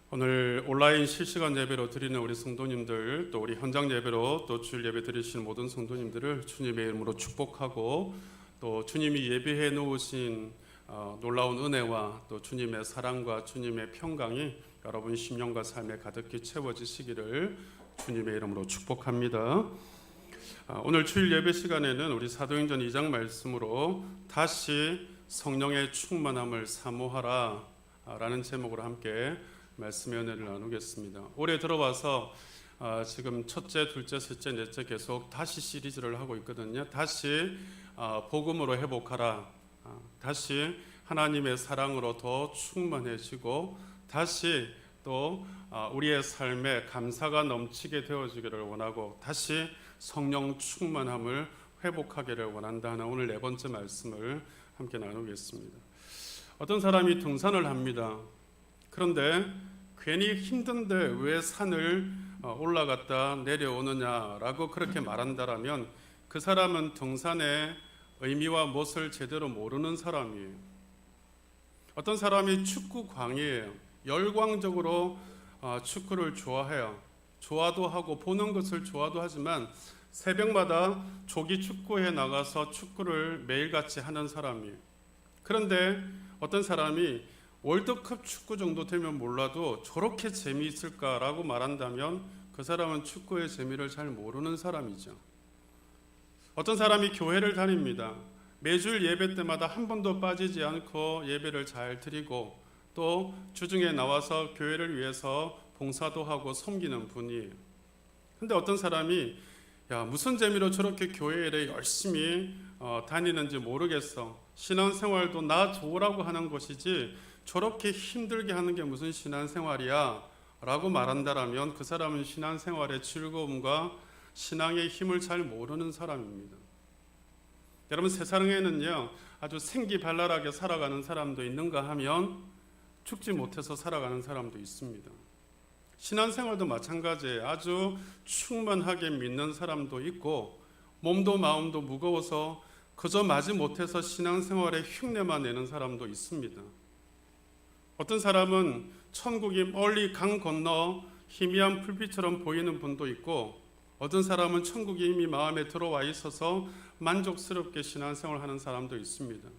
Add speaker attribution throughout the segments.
Speaker 1: 오늘 온라인 실시간 예배로 드리는 우리 성도님들, 또 우리 현장 예배로 또 주일 예배 드리시는 모든 성도님들을 주님의 이름으로 축복하고, 또 주님이 예비해 놓으신 놀라운 은혜와 또 주님의 사랑과 주님의 평강이 여러분 심령과 삶에 가득히 채워지시기를 주님의 이름으로 축복합니다. 오늘 주일 예배 시간에는 우리 사도행전 2장 말씀으로 다시 성령의 충만함을 사모하라 라는 제목으로 함께 말씀의 은혜를 나누겠습니다. 올해 들어와서 지금 첫째, 둘째, 셋째, 넷째 계속 다시 시리즈를 하고 있거든요. 다시 복음으로 회복하라, 다시 하나님의 사랑으로 더 충만해지고, 다시 또 우리의 삶에 감사가 넘치게 되어지기를 원하고, 다시 성령 충만함을 회복하기를 원한다 하는 오늘 네 번째 말씀을 함께 나누겠습니다. 어떤 사람이 등산을 합니다. 그런데 괜히 힘든데 왜 산을 올라갔다 내려오느냐라고 그렇게 말한다라면 그 사람은 등산의 의미와 멋을 제대로 모르는 사람이에요. 어떤 사람이 축구광이에요. 열광적으로 축구를 좋아해요. 좋아도 하고 보는 것을 좋아도 하지만 새벽마다 조기 축구에 나가서 축구를 매일같이 하는 사람이에요. 그런데 어떤 사람이 월드컵 축구 정도 되면 몰라도 저렇게 재미있을까라고 말한다면 그 사람은 축구의 재미를 잘 모르는 사람이죠. 어떤 사람이 교회를 다닙니다. 매주일 예배 때마다 한 번도 빠지지 않고 예배를 잘 드리고, 또 주중에 나와서 교회를 위해서 봉사도 하고 섬기는 분이에요. 근데 어떤 사람이 무슨 재미로 저렇게 교회에 열심히 다니는지 모르겠어. 신앙생활도 나 좋으라고 하는 것이지 저렇게 힘들게 하는 게 무슨 신앙생활이야 라고 말한다라면 그 사람은 신앙생활의 즐거움과 신앙의 힘을 잘 모르는 사람입니다. 여러분, 세상에는요 아주 생기발랄하게 살아가는 사람도 있는가 하면 죽지 못해서 살아가는 사람도 있습니다. 신앙생활도 마찬가지예요. 아주 충만하게 믿는 사람도 있고, 몸도 마음도 무거워서 그저 마지 못해서 신앙생활에 흉내만 내는 사람도 있습니다. 어떤 사람은 천국이 멀리 강 건너 희미한 불빛처럼 보이는 분도 있고, 어떤 사람은 천국이 이미 마음에 들어와 있어서 만족스럽게 신앙생활을 하는 사람도 있습니다.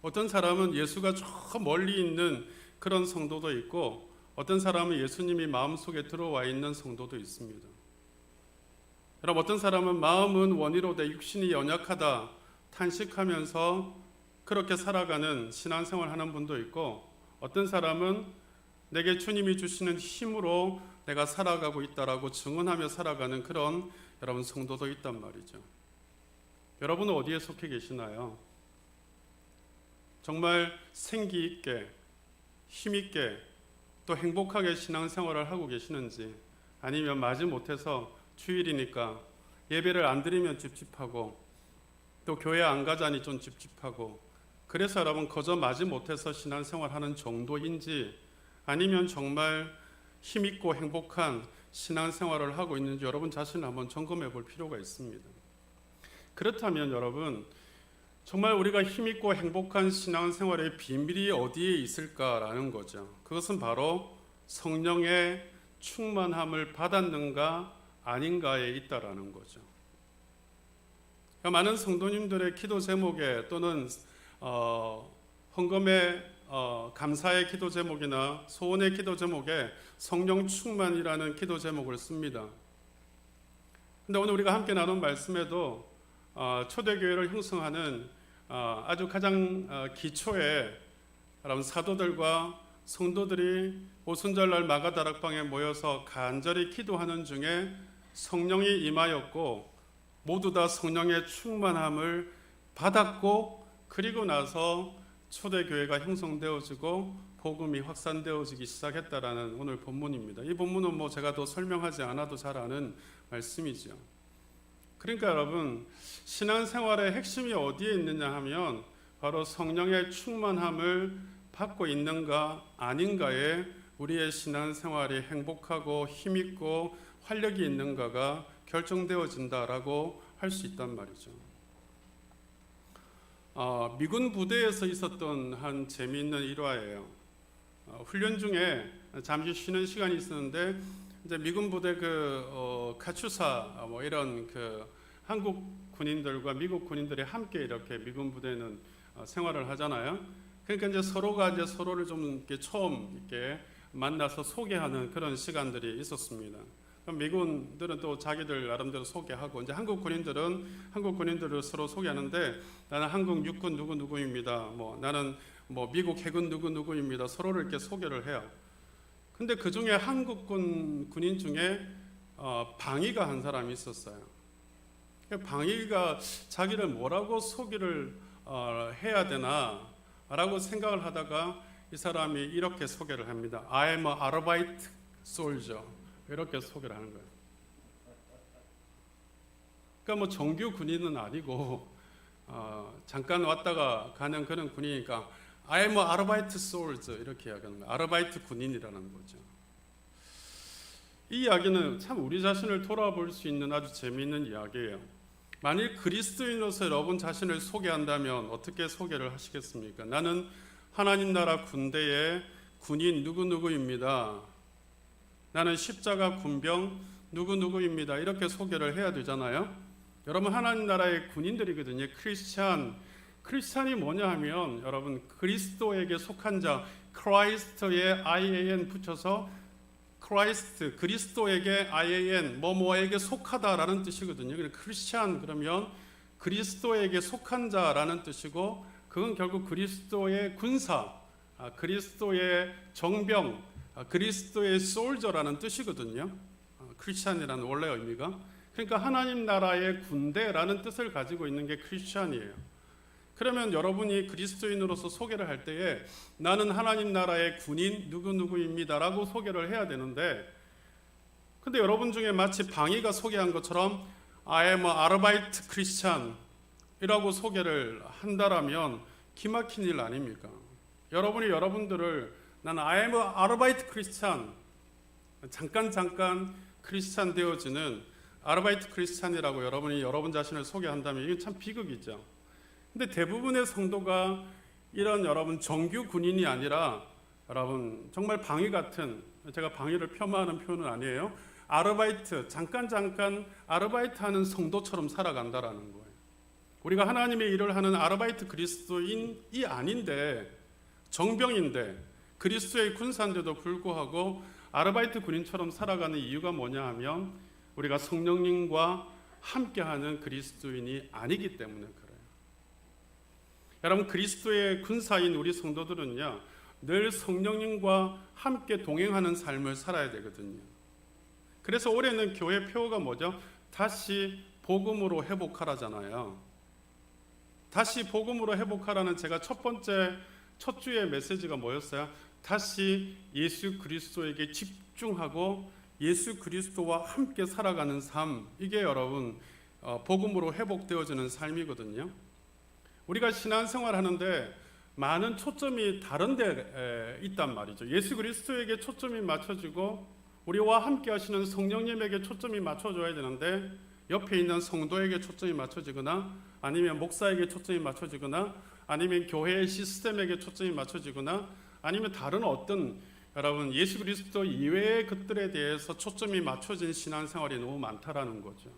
Speaker 1: 어떤 사람은 예수가 저 멀리 있는 그런 성도도 있고, 어떤 사람은 예수님이 마음속에 들어와 있는 성도도 있습니다. 여러분, 어떤 사람은 마음은 원이로 돼 육신이 연약하다 탄식하면서 그렇게 살아가는 신앙생활 하는 분도 있고, 어떤 사람은 내게 주님이 주시는 힘으로 내가 살아가고 있다라고 증언하며 살아가는 그런 여러분 성도도 있단 말이죠. 여러분은 어디에 속해 계시나요? 정말 생기 있게, 힘 있게, 또 행복하게 신앙생활을 하고 계시는지, 아니면 마지 못해서 주일이니까 예배를 안 드리면 찝찝하고, 또 교회 안 가자니 좀 찝찝하고, 그래서 여러분 거저 마지 못해서 신앙생활하는 정도인지, 아니면 정말 힘있고 행복한 신앙생활을 하고 있는지 여러분 자신을 한번 점검해 볼 필요가 있습니다. 그렇다면 여러분, 정말 우리가 힘있고 행복한 신앙생활의 비밀이 어디에 있을까라는 거죠. 그것은 바로 성령의 충만함을 받았는가 아닌가에 있다라는 거죠. 많은 성도님들의 기도 제목에, 또는 헌금의 감사의 기도 제목이나 소원의 기도 제목에 성령 충만이라는 기도 제목을 씁니다. 근데 오늘 우리가 함께 나눈 말씀에도 초대교회를 형성하는 아주 가장 기초에 여러분 사도들과 성도들이 오순절날 마가다락방에 모여서 간절히 기도하는 중에 성령이 임하였고, 모두 다 성령의 충만함을 받았고, 그리고 나서 초대교회가 형성되어지고 복음이 확산되어지기 시작했다라는 오늘 본문입니다. 이 본문은 제가 더 설명하지 않아도 잘 아는 말씀이죠. 그러니까 여러분, 신앙생활의 핵심이 어디에 있느냐 하면 바로 성령의 충만함을 받고 있는가 아닌가에 우리의 신앙생활이 행복하고 힘있고 활력이 있는가가 결정되어진다라고 할 수 있단 말이죠. 미군 부대에서 있었던 한 재미있는 일화예요. 훈련 중에 잠시 쉬는 시간이 있었는데 이제 미군 부대 카츄사 이런 한국 군인들과 미국 군인들이 함께 이렇게 미군 부대는 생활을 하잖아요. 그러니까 이제 서로가 이제 서로를 좀 이렇게 처음 이렇게 만나서 소개하는 그런 시간들이 있었습니다. 미군들은 또 자기들 나름대로 소개하고 이제 한국 군인들을 서로 소개하는데 나는 한국 육군 누구입니다. 나는 미국 해군 누구입니다. 서로를 이렇게 소개를 해요. 근데 그 중에 한국군 군인 중에 방위가 한 사람이 있었어요. 방위가 자기를 뭐라고 소개를 해야 되나라고 생각을 하다가 이 사람이 이렇게 소개를 합니다. I am a Arbeit soldier. 이렇게 소개를 하는 거예요. 그러니까 정규 군인은 아니고 잠깐 왔다가 가는 그런 군이니까 I am a Arbeit soldier 이렇게 이야기하는 거예요. 아르바이트 군인이라는 거죠. 이 이야기는 참 우리 자신을 돌아볼 수 있는 아주 재미있는 이야기예요. 만일 그리스도인으로서 여러분 자신을 소개한다면 어떻게 소개를 하시겠습니까? 나는 하나님 나라 군대의 군인 누구입니다. 나는 십자가 군병 누구입니다. 이렇게 소개를 해야 되잖아요. 여러분 하나님 나라의 군인들이거든요. 크리스찬이 뭐냐 하면 여러분 그리스도에게 속한 자, 크라이스트에 IAN 붙여서 크라이스트, 그리스도에게 IAN, 뭐뭐에게 속하다라는 뜻이거든요. 크리스찬 그러면 그리스도에게 속한 자라는 뜻이고 그건 결국 그리스도의 군사, 그리스도의 정병, 그리스도의 솔저라는 뜻이거든요. 크리스찬이라는 원래 의미가. 그러니까 하나님 나라의 군대라는 뜻을 가지고 있는 게 크리스찬이에요. 그러면 여러분이 그리스도인으로서 소개를 할 때에 나는 하나님 나라의 군인 누구입니다라고 소개를 해야 되는데 근데 여러분 중에 마치 방위가 소개한 것처럼 I am a Arbeit Christian 이라고 소개를 한다라면 기막힌 일 아닙니까? 여러분이 여러분들을 나는 I am a Arbeit Christian 잠깐 크리스찬 되어지는 아르바이트 크리스찬이라고 여러분이 여러분 자신을 소개한다면 이게 참 비극이죠. 근데 대부분의 성도가 이런 여러분 정규 군인이 아니라 여러분 정말 방위 같은 제가 방위를 폄하하는 표현은 아니에요. 아르바이트 잠깐 아르바이트 하는 성도처럼 살아간다라는 거예요. 우리가 하나님의 일을 하는 아르바이트 그리스도인이 아닌데 정병인데 그리스도의 군사인데도 불구하고 아르바이트 군인처럼 살아가는 이유가 뭐냐 하면 우리가 성령님과 함께하는 그리스도인이 아니기 때문에 그래요. 여러분 그리스도의 군사인 우리 성도들은요 늘 성령님과 함께 동행하는 삶을 살아야 되거든요. 그래서 올해는 교회 표어가 뭐죠? 다시 복음으로 회복하라잖아요. 다시 복음으로 회복하라는 제가 첫 주의 메시지가 뭐였어요? 다시 예수 그리스도에게 집중하고 예수 그리스도와 함께 살아가는 삶, 이게 여러분 복음으로 회복되어지는 삶이거든요. 우리가 신앙생활 하는데 많은 초점이 다른 데 있단 말이죠. 예수 그리스도에게 초점이 맞춰지고 우리와 함께 하시는 성령님에게 초점이 맞춰져야 되는데 옆에 있는 성도에게 초점이 맞춰지거나 아니면 목사에게 초점이 맞춰지거나 아니면 교회의 시스템에게 초점이 맞춰지거나 아니면 다른 어떤 여러분 예수 그리스도 이외의 것들에 대해서 초점이 맞춰진 신앙생활이 너무 많다라는 거죠.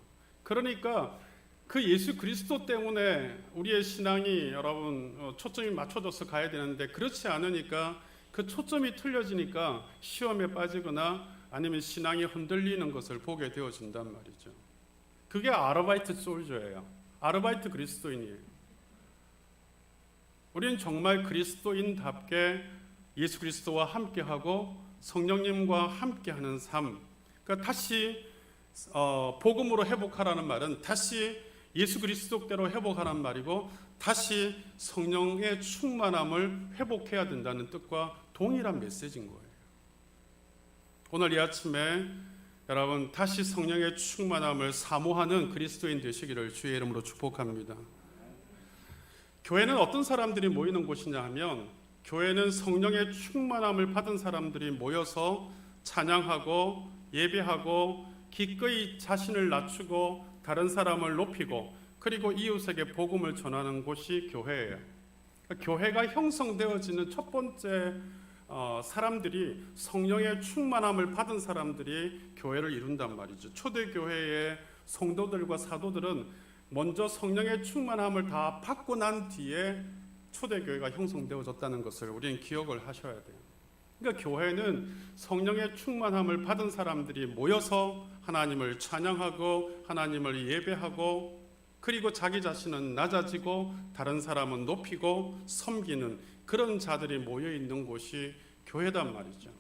Speaker 1: 그러니까 그 예수 그리스도 때문에 우리의 신앙이 여러분 초점이 맞춰져서 가야 되는데 그렇지 않으니까 그 초점이 틀려지니까 시험에 빠지거나 아니면 신앙이 흔들리는 것을 보게 되어진단 말이죠. 그게 아르바이트 솔저예요. 아르바이트 그리스도인이에요. 우리는 정말 그리스도인답게 예수 그리스도와 함께하고 성령님과 함께하는 삶. 그러니까 다시 복음으로 회복하라는 말은 다시 예수 그리스도대로 회복하라는 말이고 다시 성령의 충만함을 회복해야 된다는 뜻과 동일한 메시지인 거예요. 오늘 이 아침에 여러분 다시 성령의 충만함을 사모하는 그리스도인 되시기를 주의 이름으로 축복합니다. 교회는 어떤 사람들이 모이는 곳이냐 하면 교회는 성령의 충만함을 받은 사람들이 모여서 찬양하고 예배하고 기꺼이 자신을 낮추고 다른 사람을 높이고 그리고 이웃에게 복음을 전하는 곳이 교회예요. 교회가 형성되어지는 첫 번째 사람들이 성령의 충만함을 받은 사람들이 교회를 이룬단 말이죠. 초대교회의 성도들과 사도들은 먼저 성령의 충만함을 다 받고 난 뒤에 초대교회가 형성되어졌다는 것을 우리는 기억을 하셔야 돼요. 그러니까 교회는 성령의 충만함을 받은 사람들이 모여서 하나님을 찬양하고 하나님을 예배하고 그리고 자기 자신은 낮아지고 다른 사람은 높이고 섬기는 그런 자들이 모여 있는 곳이 교회단 말이죠.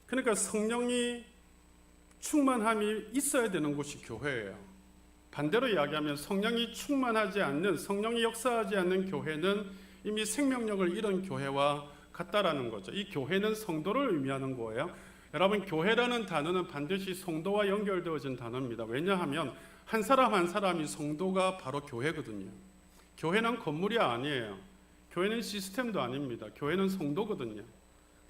Speaker 1: 그러니까 성령이 충만함이 있어야 되는 곳이 교회예요. 반대로 이야기하면 성령이 충만하지 않는, 성령이 역사하지 않는 교회는 이미 생명력을 잃은 교회와 같다라는 거죠. 이 교회는 성도를 의미하는 거예요. 여러분, 교회라는 단어는 반드시 성도와 연결되어진 단어입니다. 왜냐하면 한 사람 한 사람이 성도가 바로 교회거든요. 교회는 건물이 아니에요. 교회는 시스템도 아닙니다. 교회는 성도거든요.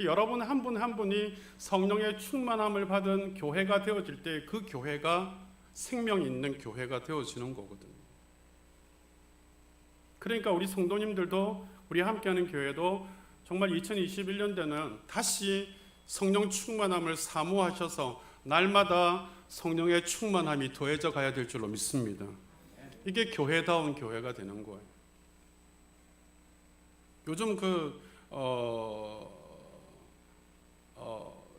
Speaker 1: 여러분 한 분 한 분이 성령의 충만함을 받은 교회가 되어질 때 그 교회가 생명 있는 교회가 되어지는 거거든요. 그러니까 우리 성도님들도, 우리 함께하는 교회도 정말 2021년도는 다시 성령 충만함을 사모하셔서 날마다 성령의 충만함이 더해져 가야 될 줄로 믿습니다. 이게 교회다운 교회가 되는 거예요. 요즘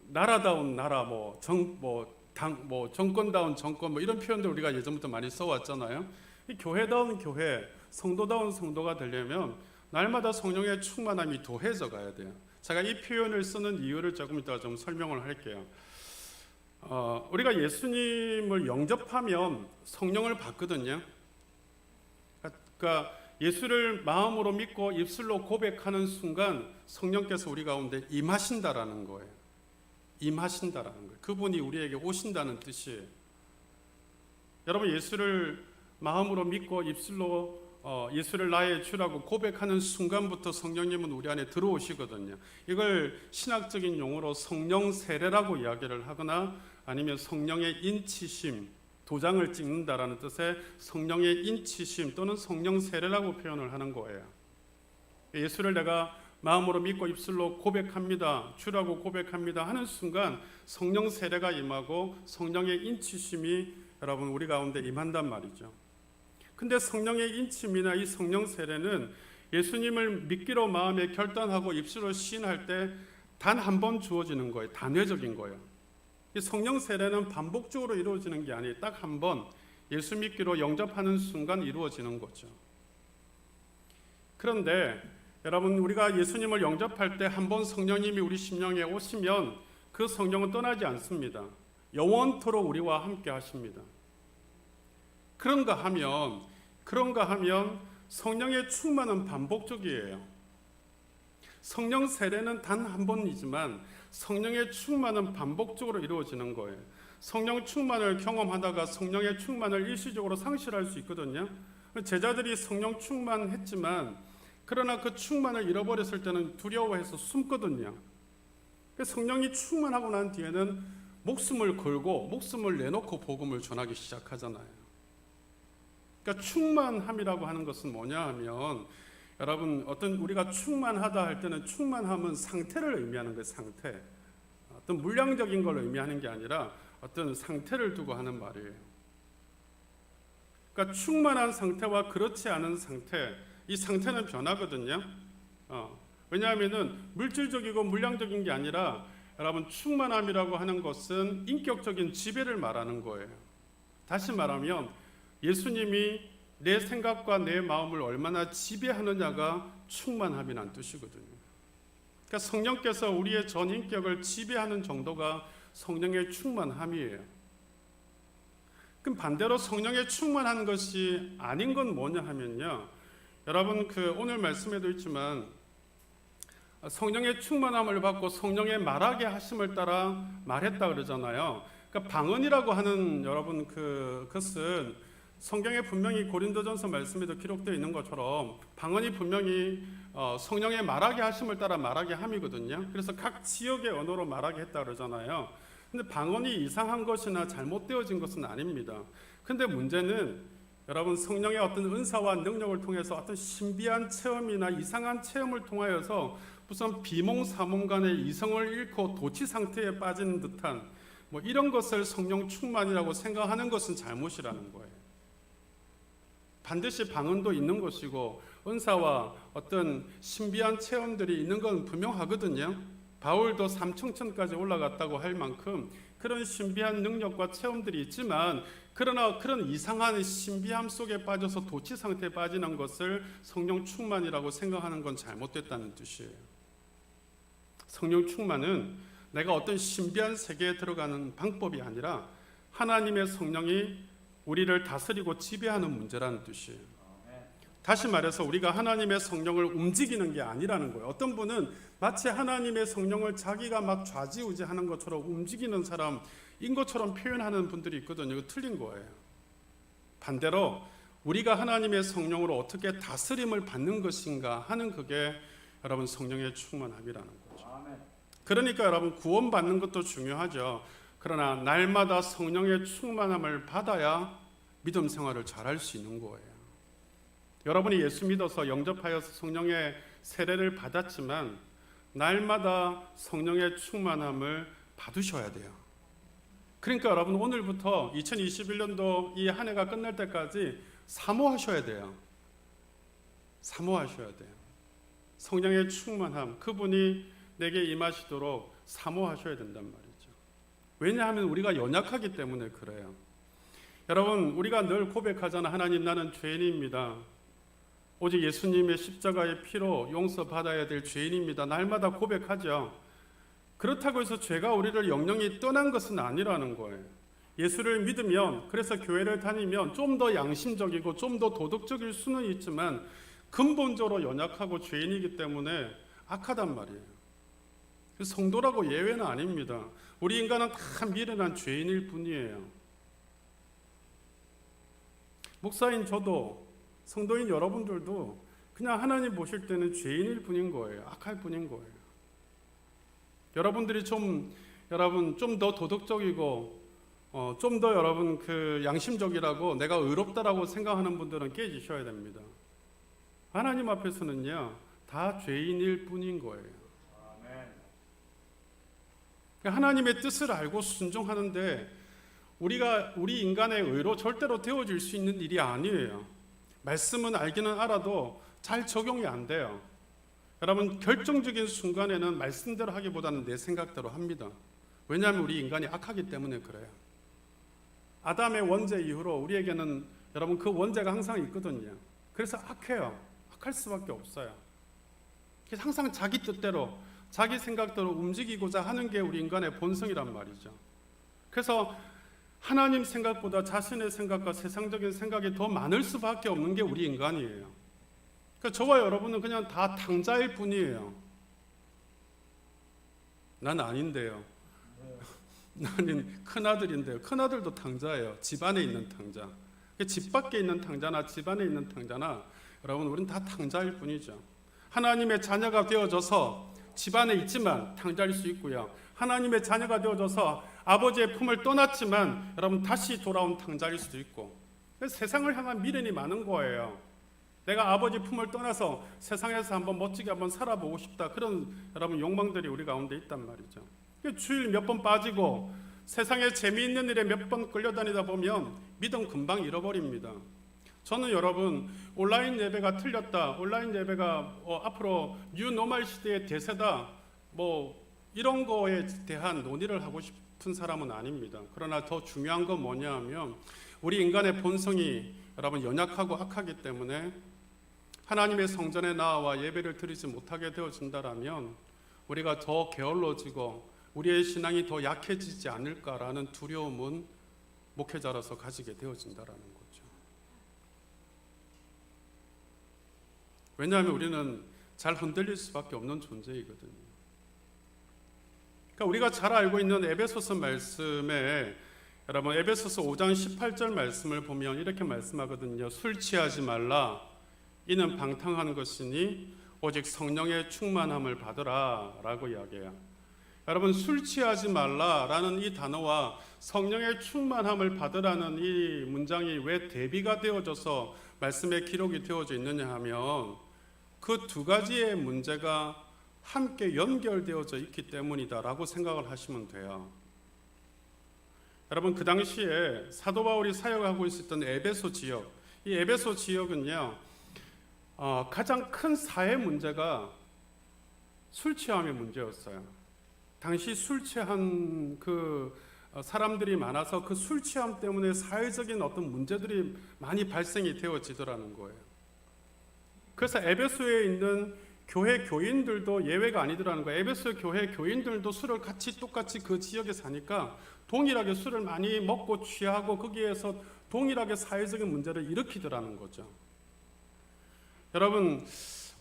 Speaker 1: 나라다운 나라, 정권다운 정권, 이런 표현들 우리가 예전부터 많이 써왔잖아요. 이 교회다운 교회, 성도다운 성도가 되려면 날마다 성령의 충만함이 더해져 가야 돼요. 제가 이 표현을 쓰는 이유를 조금 이따가 좀 설명을 할게요. 우리가 예수님을 영접하면 성령을 받거든요. 그러니까 예수를 마음으로 믿고 입술로 고백하는 순간 성령께서 우리 가운데 임하신다라는 거예요. 임하신다라는 거예요. 그분이 우리에게 오신다는 뜻이에요. 여러분, 예수를 마음으로 믿고 입술로 예수를 나의 주라고 고백하는 순간부터 성령님은 우리 안에 들어오시거든요. 이걸 신학적인 용어로 성령 세례라고 이야기를 하거나 아니면 성령의 인치심, 도장을 찍는다라는 뜻의 성령의 인치심 또는 성령 세례라고 표현을 하는 거예요. 예수를 내가 마음으로 믿고 입술로 고백합니다, 주라고 고백합니다 하는 순간 성령 세례가 임하고 성령의 인치심이 여러분 우리 가운데 임한단 말이죠. 근데 성령의 인침이나 이 성령 세례는 예수님을 믿기로 마음에 결단하고 입술로 시인할 때 단 한 번 주어지는 거예요. 단회적인 거예요. 이 성령 세례는 반복적으로 이루어지는 게 아니에요. 딱 한 번 예수 믿기로 영접하는 순간 이루어지는 거죠. 그런데 여러분, 우리가 예수님을 영접할 때 한 번 성령님이 우리 심령에 오시면 그 성령은 떠나지 않습니다. 영원토록 우리와 함께 하십니다. 그런가 하면 성령의 충만은 반복적이에요. 성령 세례는 단 한 번이지만 성령의 충만은 반복적으로 이루어지는 거예요. 성령 충만을 경험하다가 성령의 충만을 일시적으로 상실할 수 있거든요. 제자들이 성령 충만했지만 그러나 그 충만을 잃어버렸을 때는 두려워해서 숨거든요. 성령이 충만하고 난 뒤에는 목숨을 걸고 목숨을 내놓고 복음을 전하기 시작하잖아요. 그러니까 충만함이라고 하는 것은 뭐냐 하면 여러분, 어떤 우리가 충만하다 할 때는 충만함은 상태를 의미하는 거예요. 상태. 어떤 물량적인 걸 의미하는 게 아니라 어떤 상태를 두고 하는 말이에요. 그러니까 충만한 상태와 그렇지 않은 상태, 이 상태는 변하거든요. 왜냐하면은 물질적이고 물량적인 게 아니라 여러분, 충만함이라고 하는 것은 인격적인 지배를 말하는 거예요. 다시 말하면 예수님이 내 생각과 내 마음을 얼마나 지배하느냐가 충만함이란 뜻이거든요. 그러니까 성령께서 우리의 전 인격을 지배하는 정도가 성령의 충만함이에요. 그럼 반대로 성령의 충만한 것이 아닌 건 뭐냐 하면요, 여러분 오늘 말씀에도 있지만 성령의 충만함을 받고 성령의 말하게 하심을 따라 말했다 그러잖아요. 그러니까 방언이라고 하는 여러분 그것은 성경에 분명히 고린도전서 말씀에도 기록되어 있는 것처럼 방언이 분명히 성령의 말하게 하심을 따라 말하게 함이거든요. 그래서 각 지역의 언어로 말하게 했다 그러잖아요. 근데 방언이 이상한 것이나 잘못되어진 것은 아닙니다. 근데 문제는 여러분 성령의 어떤 은사와 능력을 통해서 어떤 신비한 체험이나 이상한 체험을 통하여서 무슨 비몽사몽간의 이성을 잃고 도치 상태에 빠지는 듯한 뭐 이런 것을 성령 충만이라고 생각하는 것은 잘못이라는 거예요. 반드시 방언도 있는 것이고 은사와 어떤 신비한 체험들이 있는 건 분명하거든요. 바울도 삼청천까지 올라갔다고 할 만큼 그런 신비한 능력과 체험들이 있지만 그러나 그런 이상한 신비함 속에 빠져서 도치 상태에 빠지는 것을 성령 충만이라고 생각하는 건 잘못됐다는 뜻이에요. 성령 충만은 내가 어떤 신비한 세계에 들어가는 방법이 아니라 하나님의 성령이 우리를 다스리고 지배하는 문제라는 뜻이에요. 다시 말해서 우리가 하나님의 성령을 움직이는 게 아니라는 거예요. 어떤 분은 마치 하나님의 성령을 자기가 막 좌지우지하는 것처럼 움직이는 사람인 것처럼 표현하는 분들이 있거든요. 이거 틀린 거예요. 반대로 우리가 하나님의 성령으로 어떻게 다스림을 받는 것인가 하는 그게 여러분 성령의 충만함이라는 거죠. 그러니까 여러분 구원받는 것도 중요하죠. 그러나 날마다 성령의 충만함을 받아야 믿음 생활을 잘할 수 있는 거예요. 여러분이 예수 믿어서 영접하여서 성령의 세례를 받았지만 날마다 성령의 충만함을 받으셔야 돼요. 그러니까 여러분 오늘부터 2021년도 이 한 해가 끝날 때까지 사모하셔야 돼요. 사모하셔야 돼요. 성령의 충만함, 그분이 내게 임하시도록 사모하셔야 된단 말이죠. 왜냐하면 우리가 연약하기 때문에 그래요. 여러분 우리가 늘 고백하잖아. 하나님 나는 죄인입니다. 오직 예수님의 십자가의 피로 용서받아야 될 죄인입니다. 날마다 고백하죠. 그렇다고 해서 죄가 우리를 영영이 떠난 것은 아니라는 거예요. 예수를 믿으면, 그래서 교회를 다니면 좀 더 양심적이고 좀 더 도덕적일 수는 있지만 근본적으로 연약하고 죄인이기 때문에 악하단 말이에요. 성도라고 예외는 아닙니다. 우리 인간은 다 미련한 죄인일 뿐이에요. 목사인 저도, 성도인 여러분들도 그냥 하나님 보실 때는 죄인일 뿐인 거예요. 악할 뿐인 거예요. 여러분들이 좀 더 도덕적이고 좀 더 여러분 양심적이라고 내가 의롭다라고 생각하는 분들은 깨지셔야 됩니다. 하나님 앞에서는요 다 죄인일 뿐인 거예요. 하나님의 뜻을 알고 순종하는데 우리 인간의 의로 절대로 되어질 수 있는 일이 아니에요. 말씀은 알기는 알아도 잘 적용이 안 돼요. 여러분 결정적인 순간에는 말씀대로 하기보다는 내 생각대로 합니다. 왜냐하면 우리 인간이 악하기 때문에 그래요. 아담의 원죄 이후로 우리에게는 여러분 그 원죄가 항상 있거든요. 그래서 악해요. 악할 수밖에 없어요. 항상 자기 뜻대로 자기 생각대로 움직이고자 하는 게 우리 인간의 본성이란 말이죠. 그래서 하나님 생각보다 자신의 생각과 세상적인 생각이 더 많을 수밖에 없는 게 우리 인간이에요. 그러니까 저와 여러분은 그냥 다 탕자일 뿐이에요. 난 아닌데요. 나는 큰아들인데요. 큰아들도 탕자예요. 집 안에 있는 탕자. 집 밖에 있는 탕자나 집 안에 있는 탕자나 여러분 우리는 다 탕자일 뿐이죠. 하나님의 자녀가 되어져서 집 안에 있지만 탕자일 수 있고요. 하나님의 자녀가 되어져서 아버지의 품을 떠났지만 여러분 다시 돌아온 탕자일 수도 있고, 세상을 향한 미련이 많은 거예요. 내가 아버지 품을 떠나서 세상에서 한번 멋지게 한번 살아보고 싶다, 그런 여러분 욕망들이 우리 가운데 있단 말이죠. 주일 몇 번 빠지고 세상에 재미있는 일에 몇 번 끌려다니다 보면 믿음 금방 잃어버립니다. 저는 여러분 온라인 예배가 틀렸다, 온라인 예배가 앞으로 뉴 노멀 시대의 대세다, 뭐 이런 거에 대한 논의를 하고 싶은 사람은 아닙니다. 그러나 더 중요한 건 뭐냐 하면 우리 인간의 본성이 여러분 연약하고 악하기 때문에 하나님의 성전에 나와 예배를 드리지 못하게 되어진다라면 우리가 더 게을러지고 우리의 신앙이 더 약해지지 않을까라는 두려움은 목회자로서 가지게 되어진다라는 거죠. 왜냐하면 우리는 잘 흔들릴 수밖에 없는 존재이거든요. 그러니까 우리가 잘 알고 있는 에베소서 말씀에 여러분 에베소서 5장 18절 말씀을 보면 이렇게 말씀하거든요. 술 취하지 말라. 이는 방탕한 것이니 오직 성령의 충만함을 받으라 라고 이야기해요. 여러분, 술 취하지 말라라는 이 단어와 성령의 충만함을 받으라는 이 문장이 왜 대비가 되어져서 말씀에 기록이 되어져 있느냐 하면 그 두 가지의 문제가 함께 연결되어져 있기 때문이다라고 생각을 하시면 돼요. 여러분, 그 당시에 사도 바울이 사역하고 있었던 에베소 지역, 이 에베소 지역은요, 가장 큰 사회 문제가 술 취함의 문제였어요. 당시 술 취한 그 사람들이 많아서 그 술 취함 때문에 사회적인 어떤 문제들이 많이 발생이 되어지더라는 거예요. 그래서 에베소에 있는 교회 교인들도 예외가 아니더라는 거예요. 에베소 교회 교인들도 술을 똑같이 그 지역에 사니까 동일하게 술을 많이 먹고 취하고 거기에서 동일하게 사회적인 문제를 일으키더라는 거죠. 여러분,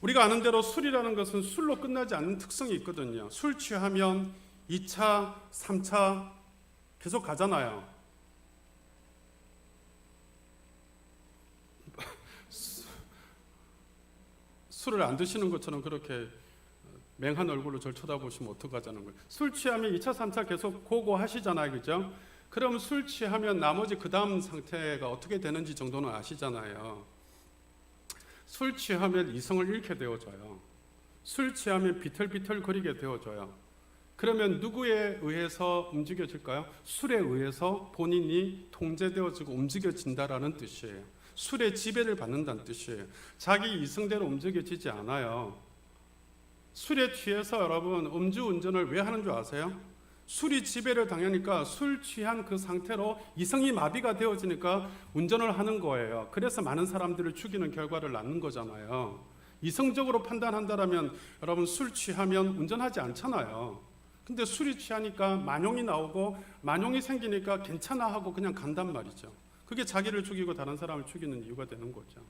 Speaker 1: 우리가 아는 대로 술이라는 것은 술로 끝나지 않는 특성이 있거든요. 술 취하면 2차, 3차 계속 가잖아요. 술을 안 드시는 것처럼 그렇게 맹한 얼굴로 절 쳐다보시면 어떡하자는 거예요. 술 취하면 2차, 3차 계속 고고하시잖아요. 그죠? 그럼 술 취하면 나머지 그 다음 상태가 어떻게 되는지 정도는 아시잖아요. 술 취하면 이성을 잃게 되어져요. 술 취하면 비틀비틀거리게 되어져요. 그러면 누구에 의해서 움직여질까요? 술에 의해서 본인이 통제되어지고 움직여진다라는 뜻이에요. 술의 지배를 받는다는 뜻이에요. 자기 이성대로 움직여지지 않아요. 술에 취해서 여러분 음주운전을 왜 하는 줄 아세요? 술이 지배를 당하니까 술 취한 그 상태로 이성이 마비가 되어지니까 운전을 하는 거예요. 그래서 많은 사람들을 죽이는 결과를 낳는 거잖아요. 이성적으로 판단한다라면 여러분 술 취하면 운전하지 않잖아요. 근데 술이 취하니까 만용이 나오고 만용이 생기니까 괜찮아 하고 그냥 간단 말이죠. 그게 자기를 죽이고 다른 사람을 죽이는 이유가 되는 거죠.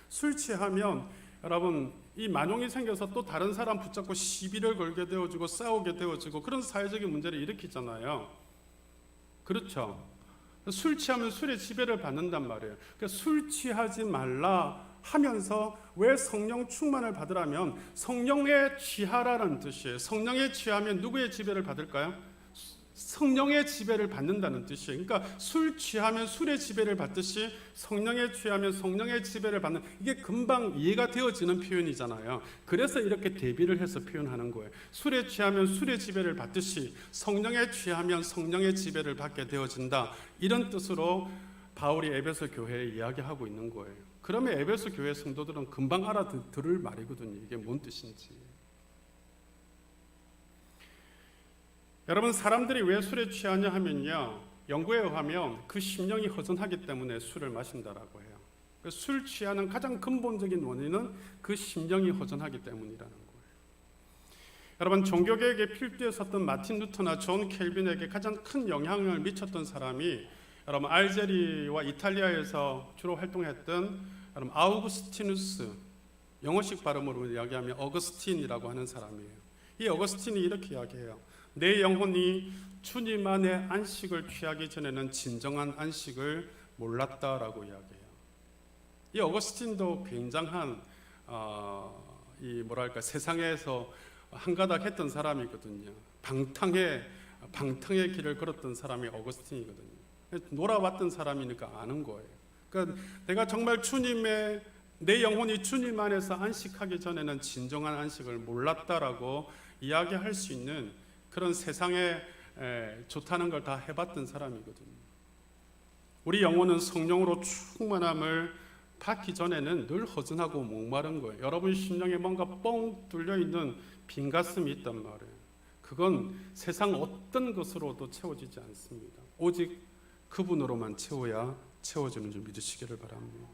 Speaker 1: 술 취하면 여러분 이 만용이 생겨서 또 다른 사람 붙잡고 시비를 걸게 되어지고 싸우게 되어지고 그런 사회적인 문제를 일으키잖아요. 그렇죠. 술 취하면 술의 지배를 받는단 말이에요. 그러니까 술 취하지 말라 하면서 왜 성령 충만을 받으라면 성령에 취하라는 뜻이에요. 성령에 취하면 누구의 지배를 받을까요? 성령의 지배를 받는다는 뜻이에요. 그러니까 술 취하면 술의 지배를 받듯이 성령에 취하면 성령의 지배를 받는, 이게 금방 이해가 되어지는 표현이잖아요. 그래서 이렇게 대비를 해서 표현하는 거예요. 술에 취하면 술의 지배를 받듯이 성령에 취하면 성령의 지배를 받게 되어진다. 이런 뜻으로 바울이 에베소 교회에 이야기하고 있는 거예요. 그러면 에베소 교회 성도들은 금방 알아들을 말이거든요. 이게 뭔 뜻인지. 여러분, 사람들이 왜 술에 취하냐 하면요, 연구에 의하면 그 심령이 허전하기 때문에 술을 마신다라고 해요. 술 취하는 가장 근본적인 원인은 그 심령이 허전하기 때문이라는 거예요. 여러분, 종교개혁의 필두에 섰던 마틴 루터나 존 켈빈에게 가장 큰 영향을 미쳤던 사람이 여러분 알제리와 이탈리아에서 주로 활동했던 여러분 아우구스티누스, 영어식 발음으로 이야기하면 어거스틴이라고 하는 사람이에요. 이 어거스틴이 이렇게 이야기해요. 내 영혼이 주님 안에 안식을 취하기 전에는 진정한 안식을 몰랐다라고 이야기해요. 이 어거스틴도 굉장한 이 뭐랄까 세상에서 한가닥 했던 사람이거든요. 방탕의 길을 걸었던 사람이 어거스틴이거든요. 놀아왔던 사람이니까 아는 거예요. 그러니까 내가 정말 내 영혼이 주님 안에서 안식하기 전에는 진정한 안식을 몰랐다라고 이야기할 수 있는 그런 세상에 좋다는 걸 다 해봤던 사람이거든요. 우리 영혼은 성령으로 충만함을 받기 전에는 늘 허전하고 목마른 거예요. 여러분 심령에 뭔가 뻥 뚫려있는 빈 가슴이 있단 말이에요. 그건 세상 어떤 것으로도 채워지지 않습니다. 오직 그분으로만 채워야 채워지는 줄 믿으시기를 바랍니다.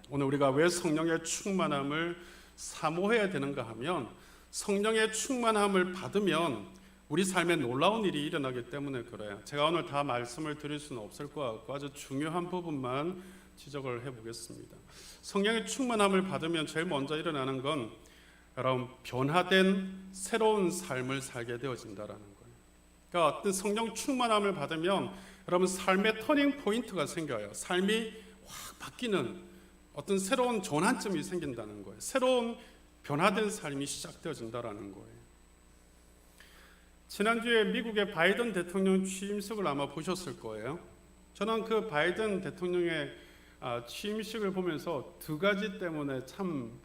Speaker 1: 오늘 우리가 왜 성령의 충만함을 사모해야 되는가 하면 성령의 충만함을 받으면 우리 삶에 놀라운 일이 일어나기 때문에 그래요. 제가 오늘 다 말씀을 드릴 수는 없을 것 같고 아주 중요한 부분만 지적을 해보겠습니다. 성령의 충만함을 받으면 제일 먼저 일어나는 건 여러분 변화된 새로운 삶을 살게 되어진다라는 거예요. 그러니까 어떤 성령 충만함을 받으면 여러분 삶의 터닝 포인트가 생겨요. 삶이 확 바뀌는 어떤 새로운 전환점이 생긴다는 거예요. 새로운 변화된 삶이 시작되어진다라는 거예요. 지난주에 미국의 바이든 대통령 취임식을 아마 보셨을 거예요. 저는 그 바이든 대통령의 취임식을 보면서 두 가지 때문에 참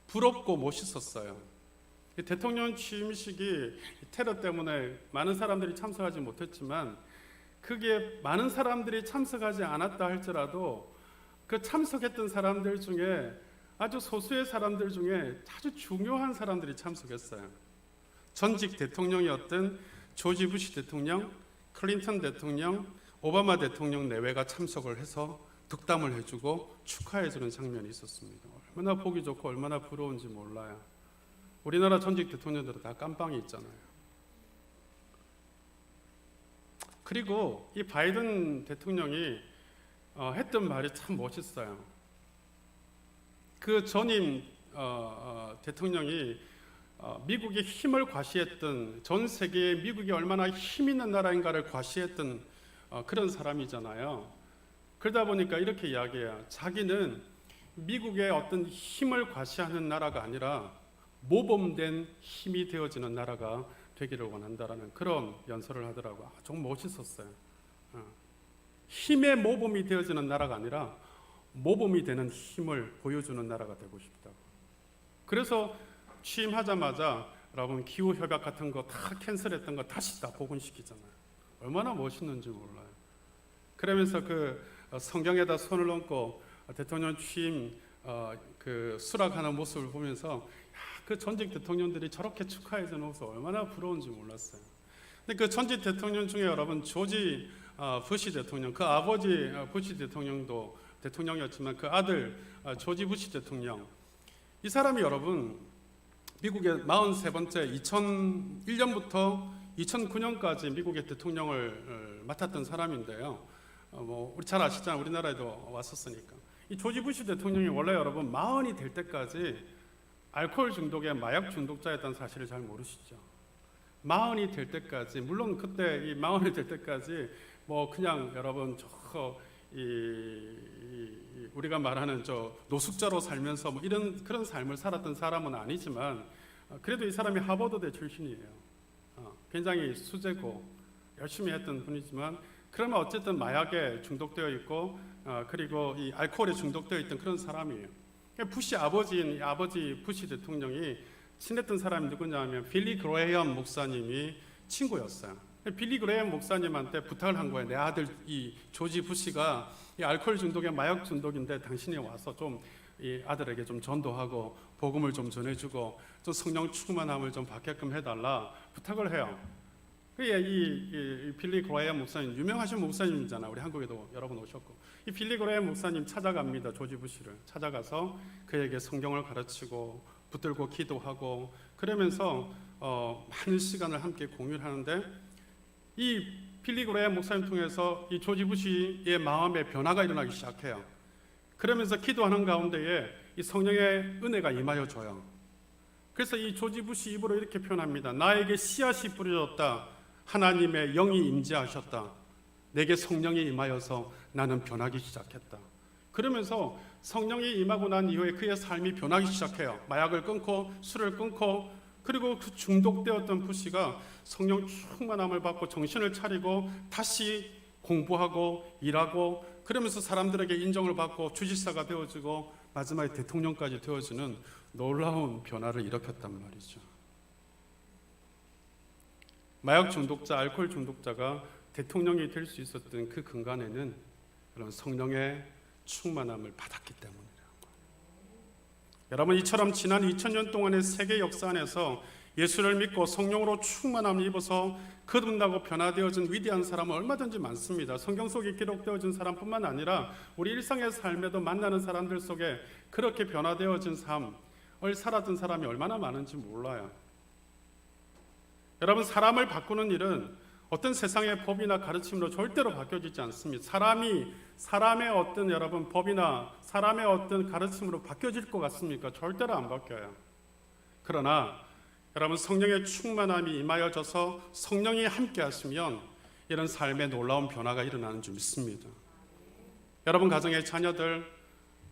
Speaker 1: 부럽고 멋있었어요. 대통령 취임식이 테러 때문에 많은 사람들이 참석하지 못했지만, 그게 많은 사람들이 참석하지 않았다 할지라도 그 참석했던 사람들 중에 아주 소수의 사람들 중에 아주 중요한 사람들이 참석했어요. 전직 대통령이었던 조지 부시 대통령, 클린턴 대통령, 오바마 대통령 내외가 참석을 해서 덕담을 해주고 축하해주는 장면이 있었습니다. 얼마나 보기 좋고 얼마나 부러운지 몰라요. 우리나라 전직 대통령들은 다 깜빵이 있잖아요. 그리고 이 바이든 대통령이 했던 말이 참 멋있어요. 그 전임 대통령이 미국의 힘을 과시했던, 전 세계에 미국이 얼마나 힘 있는 나라인가를 과시했던 그런 사람이잖아요. 그러다 보니까 이렇게 이야기해요. 자기는 미국의 어떤 힘을 과시하는 나라가 아니라 모범된 힘이 되어지는 나라가 되기를 원한다라는 그런 연설을 하더라고요. 정말 멋있었어요. 힘의 모범이 되어지는 나라가 아니라 모범이 되는 힘을 보여주는 나라가 되고 싶다고. 그래서 취임하자마자 여러분 기후협약 같은 거 다 캔슬했던 거 다시 다 복원시키잖아요. 얼마나 멋있는지 몰라요. 그러면서 그 성경에다 손을 얹고 대통령 취임 그 수락하는 모습을 보면서 그 전직 대통령들이 저렇게 축하해주는 모습 얼마나 부러운지 몰랐어요. 근데 그 전직 대통령 중에 여러분 조지 부시 대통령, 그 아버지 부시 대통령도 대통령이었지만 그 아들 조지 부시 대통령, 이 사람이 여러분 미국의 43번째 2001년부터 2009년까지 미국의 대통령을 맡았던 사람인데요. 우리 잘 아시잖아요. 우리나라에도 왔었으니까. 이 조지 부시 대통령이 원래 여러분 40이 될 때까지 알코올 중독의 마약 중독자였다는 사실을 잘 모르시죠. 40이 될 때까지, 물론 그때 이 40이 될 때까지 그냥 여러분 우리가 말하는 노숙자로 살면서 이런 그런 삶을 살았던 사람은 아니지만, 그래도 이 사람이 하버드대 출신이에요. 굉장히 수재고 열심히 했던 분이지만, 그러면 어쨌든 마약에 중독되어 있고 그리고 이 알코올에 중독되어 있던 그런 사람이에요. 부시 아버지인 아버지 부시 대통령이 친했던 사람이 누구냐면 빌리 그레이엄 목사님이 친구였어요. 빌리 그레이엄 목사님한테 부탁을 한 거예요. 내 아들 이 조지 부시가 이 알코올 중독에 마약 중독인데 당신이 와서 좀 이 아들에게 좀 전도하고 복음을 좀 전해주고 좀 성령 충만함을 좀 받게끔 해달라 부탁을 해요. 이 빌리 그레이엄 목사님 유명하신 목사님이잖아요. 우리 한국에도 여러 번 오셨고, 이 빌리 그레이엄 목사님 찾아갑니다. 조지 부시를 찾아가서 그에게 성경을 가르치고 붙들고 기도하고 그러면서 많은 시간을 함께 공유를 하는데, 이 빌리 그레이엄 목사님 통해서 이 조지 부시의 마음에 변화가 일어나기 시작해요. 그러면서 기도하는 가운데에 이 성령의 은혜가 임하여져요. 그래서 이 조지 부시 입으로 이렇게 표현합니다. 나에게 씨앗이 뿌려졌다. 하나님의 영이 임재하셨다. 내게 성령이 임하여서 나는 변하기 시작했다. 그러면서 성령이 임하고 난 이후에 그의 삶이 변하기 시작해요. 마약을 끊고 술을 끊고, 그리고 그 중독되었던 부시가 성령 충만함을 받고 정신을 차리고 다시 공부하고 일하고, 그러면서 사람들에게 인정을 받고 주지사가 되어지고 마지막에 대통령까지 되어지는 놀라운 변화를 일으켰단 말이죠. 마약 중독자, 알코올 중독자가 대통령이 될 수 있었던 그 근간에는 그런 성령의 충만함을 받았기 때문이라는 거예요. 여러분, 이처럼 지난 2000년 동안의 세계 역사 안에서 예수를 믿고 성령으로 충만함을 입어서 거듭나고 변화되어진 위대한 사람은 얼마든지 많습니다. 성경 속에 기록되어진 사람뿐만 아니라 우리 일상의 삶에도 만나는 사람들 속에 그렇게 변화되어진 삶을 살았던 사람이 얼마나 많은지 몰라요. 여러분, 사람을 바꾸는 일은 어떤 세상의 법이나 가르침으로 절대로 바뀌어지지 않습니다. 사람의 어떤 여러분 법이나 사람의 어떤 가르침으로 바뀌어질 것 같습니까? 절대로 안 바뀌어요. 그러나 여러분, 성령의 충만함이 임하여져서 성령이 함께 하시면 이런 삶의 놀라운 변화가 일어나는 줄 믿습니다. 여러분 가정의 자녀들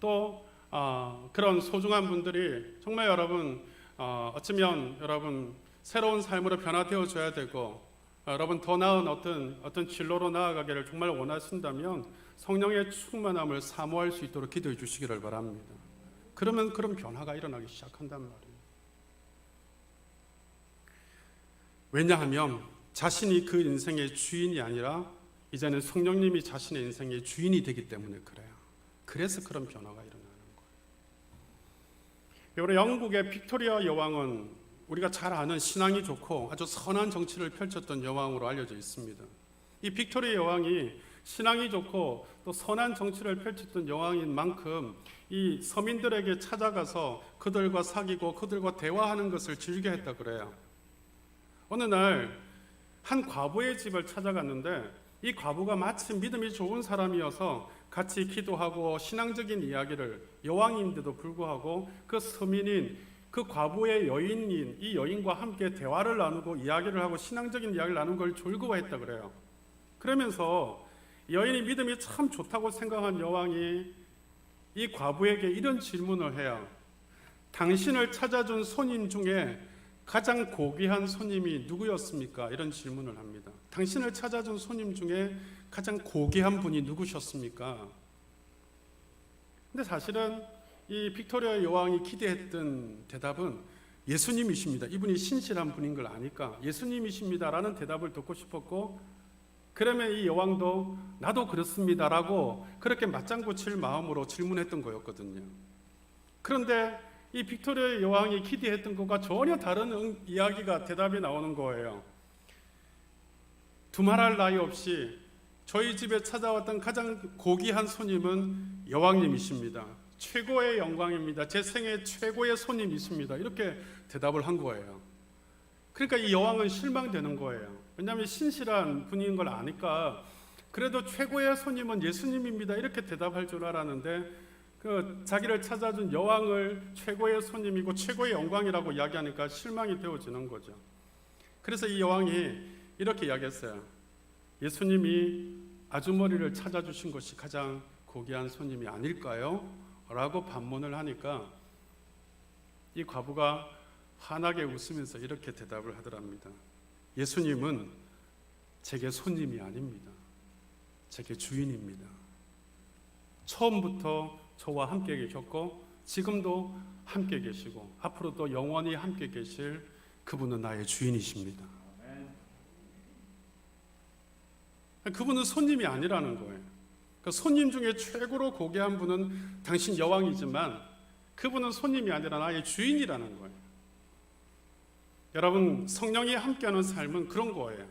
Speaker 1: 또 그런 소중한 분들이 정말 여러분 어쩌면 여러분 새로운 삶으로 변화되어져야 되고 여러분 더 나은 어떤 진로로 나아가기를 정말 원하신다면 성령의 충만함을 사모할 수 있도록 기도해 주시기를 바랍니다. 그러면 그런 변화가 일어나기 시작한단 말이에요. 왜냐하면 자신이 그 인생의 주인이 아니라 이제는 성령님이 자신의 인생의 주인이 되기 때문에 그래요. 그래서 그런 변화가 일어나는 거예요. 우리 영국의 빅토리아 여왕은 우리가 잘 아는 신앙이 좋고 아주 선한 정치를 펼쳤던 여왕으로 알려져 있습니다. 이 빅토리아 여왕이 신앙이 좋고 또 선한 정치를 펼쳤던 여왕인 만큼 이 서민들에게 찾아가서 그들과 사귀고 그들과 대화하는 것을 즐겨 했다 그래요. 어느 날 한 과부의 집을 찾아갔는데 이 과부가 마침 믿음이 좋은 사람이어서 같이 기도하고 신앙적인 이야기를, 여왕인데도 불구하고 그 서민인 그 과부의 여인인 이 여인과 함께 대화를 나누고 이야기를 하고 신앙적인 이야기를 나누는 걸 즐거워했다 그래요. 그러면서 여인이 믿음이 참 좋다고 생각한 여왕이 이 과부에게 이런 질문을 해요. 당신을 찾아준 손님 중에 가장 고귀한 손님이 누구였습니까? 이런 질문을 합니다. 당신을 찾아준 손님 중에 가장 고귀한 분이 누구셨습니까? 근데 사실은 이 빅토리아 여왕이 기대했던 대답은 예수님이십니다. 이분이 신실한 분인 걸 아니까 예수님이십니다라는 대답을 듣고 싶었고, 그러면 이 여왕도 나도 그렇습니다라고 그렇게 맞장구 칠 마음으로 질문했던 거였거든요. 그런데 이 빅토리아 여왕이 기대했던 것과 전혀 다른 이야기가 대답이 나오는 거예요. 두말할 나위 없이 저희 집에 찾아왔던 가장 고귀한 손님은 여왕님이십니다. 최고의 영광입니다. 제 생애 최고의 손님이십니다. 이렇게 대답을 한 거예요. 그러니까 이 여왕은 실망되는 거예요. 왜냐하면 신실한 분인 걸 아니까 그래도 최고의 손님은 예수님입니다. 이렇게 대답할 줄 알았는데 자기를 찾아준 여왕을 최고의 손님이고 최고의 영광이라고 이야기하니까 실망이 되어지는 거죠. 그래서 이 여왕이 이렇게 이야기했어요. 예수님이 아주머니를 찾아주신 것이 가장 고귀한 손님이 아닐까요? 라고 반문을 하니까 이 과부가 환하게 웃으면서 이렇게 대답을 하더랍니다. 예수님은 제게 손님이 아닙니다. 제게 주인입니다. 처음부터 저와 함께 계셨고 지금도 함께 계시고 앞으로도 영원히 함께 계실 그분은 나의 주인이십니다. 그분은 손님이 아니라는 거예요. 그러니까 손님 중에 최고로 고귀한 분은 당신 여왕이지만 그분은 손님이 아니라 나의 주인이라는 거예요. 여러분, 성령이 함께하는 삶은 그런 거예요.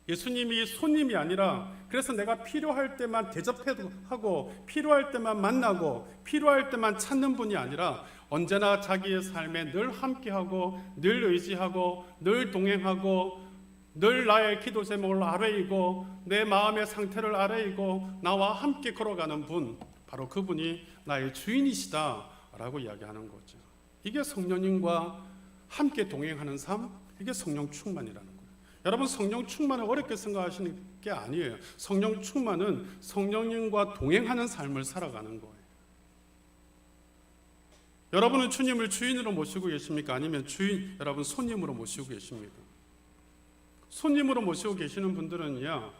Speaker 1: 예수님이 손님이 아니라 그래서 내가 필요할 때만 대접하고 필요할 때만 만나고 필요할 때만 찾는 분이 아니라 언제나 자기의 삶에 늘 함께하고 늘 의지하고 늘 동행하고 늘 나의 기도 제목을 아뢰이고 내 마음의 상태를 아뢰이고 나와 함께 걸어가는 분, 바로 그분이 나의 주인이시다라고 이야기하는 거죠. 이게 성령님과 함께 동행하는 삶, 이게 성령 충만이라는 거예요. 여러분, 성령 충만을 어렵게 생각하시는 게 아니에요. 성령 충만은 성령님과 동행하는 삶을 살아가는 거예요. 여러분은 주님을 주인으로 모시고 계십니까? 아니면 여러분 손님으로 모시고 계십니까? 손님으로 모시고 계시는 분들은요,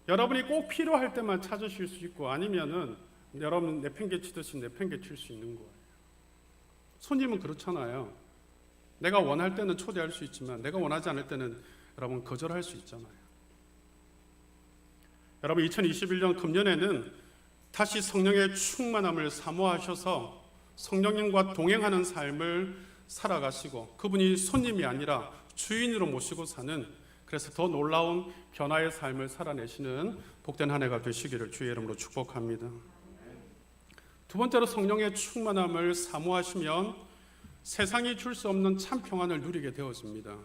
Speaker 1: 여러분이 꼭 필요할 때만 찾으실 수 있고 아니면은 여러분 내팽개치듯이 내팽개칠 수 있는 거예요. 손님은 그렇잖아요. 내가 원할 때는 초대할 수 있지만 내가 원하지 않을 때는 여러분 거절할 수 있잖아요. 여러분 2021년 금년에는 다시 성령의 충만함을 사모하셔서 성령님과 동행하는 삶을 살아가시고 그분이 손님이 아니라 주인으로 모시고 사는, 그래서 더 놀라운 변화의 삶을 살아내시는 복된 한 해가 되시기를 주의 이름으로 축복합니다. 두 번째로 성령의 충만함을 사모하시면 세상이 줄 수 없는 참 평안을 누리게 되어집니다.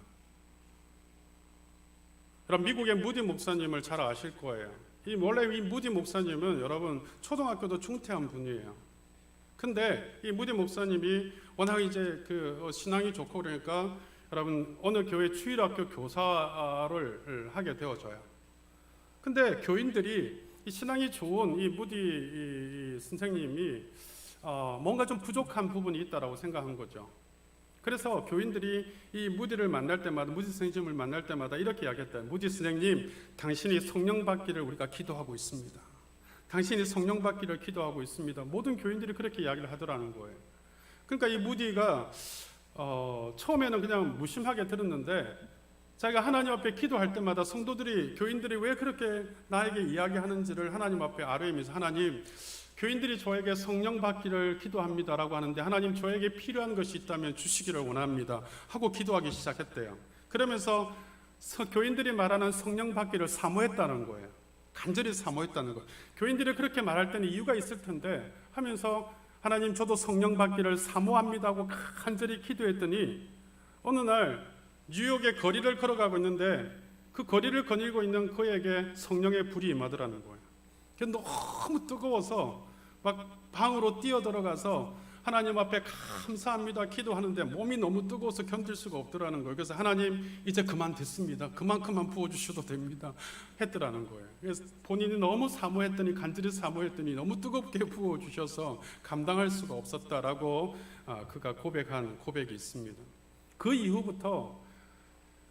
Speaker 1: 여러분, 미국의 무디 목사님을 잘 아실 거예요. 원래 이 무디 목사님은 여러분 초등학교도 중퇴한 분이에요. 근데 이 무디 목사님이 워낙 이제 신앙이 좋고 그러니까 여러분 어느 교회 주일학교 교사를 하게 되어져요. 근데 교인들이 이 신앙이 좋은 이 무디 선생님이 뭔가 좀 부족한 부분이 있다라고 생각한 거죠. 그래서 교인들이 이 무디를 만날 때마다, 무디 선생님을 만날 때마다 이렇게 이야기했다. 무디 선생님, 당신이 성령 받기를 우리가 기도하고 있습니다. 당신이 성령 받기를 기도하고 있습니다. 모든 교인들이 그렇게 이야기를 하더라는 거예요. 그러니까 이 무디가 처음에는 그냥 무심하게 들었는데, 자기가 하나님 앞에 기도할 때마다 성도들이, 교인들이 왜 그렇게 나에게 이야기하는지를 하나님 앞에 아뢰면서, 하나님, 교인들이 저에게 성령 받기를 기도합니다라고 하는데, 하나님, 저에게 필요한 것이 있다면 주시기를 원합니다 하고 기도하기 시작했대요. 그러면서 교인들이 말하는 성령 받기를 사모했다는 거예요. 간절히 사모했다는 거예요. 교인들이 그렇게 말할 때는 이유가 있을 텐데 하면서, 하나님, 저도 성령 받기를 사모합니다 하고 간절히 기도했더니, 어느 날 뉴욕의 거리를 걸어가고 있는데 그 거리를 거닐고 있는 그에게 성령의 불이 임하더라는 거예요. 너무 뜨거워서 막 방으로 뛰어들어가서 하나님 앞에 감사합니다 기도하는데 몸이 너무 뜨거워서 견딜 수가 없더라는 거예요. 그래서 하나님, 이제 그만 됐습니다, 그만큼만 부어주셔도 됩니다 했더라는 거예요. 그래서 본인이 너무 사모했더니, 간절히 사모했더니 너무 뜨겁게 부어주셔서 감당할 수가 없었다라고 그가 고백한 고백이 있습니다. 그 이후부터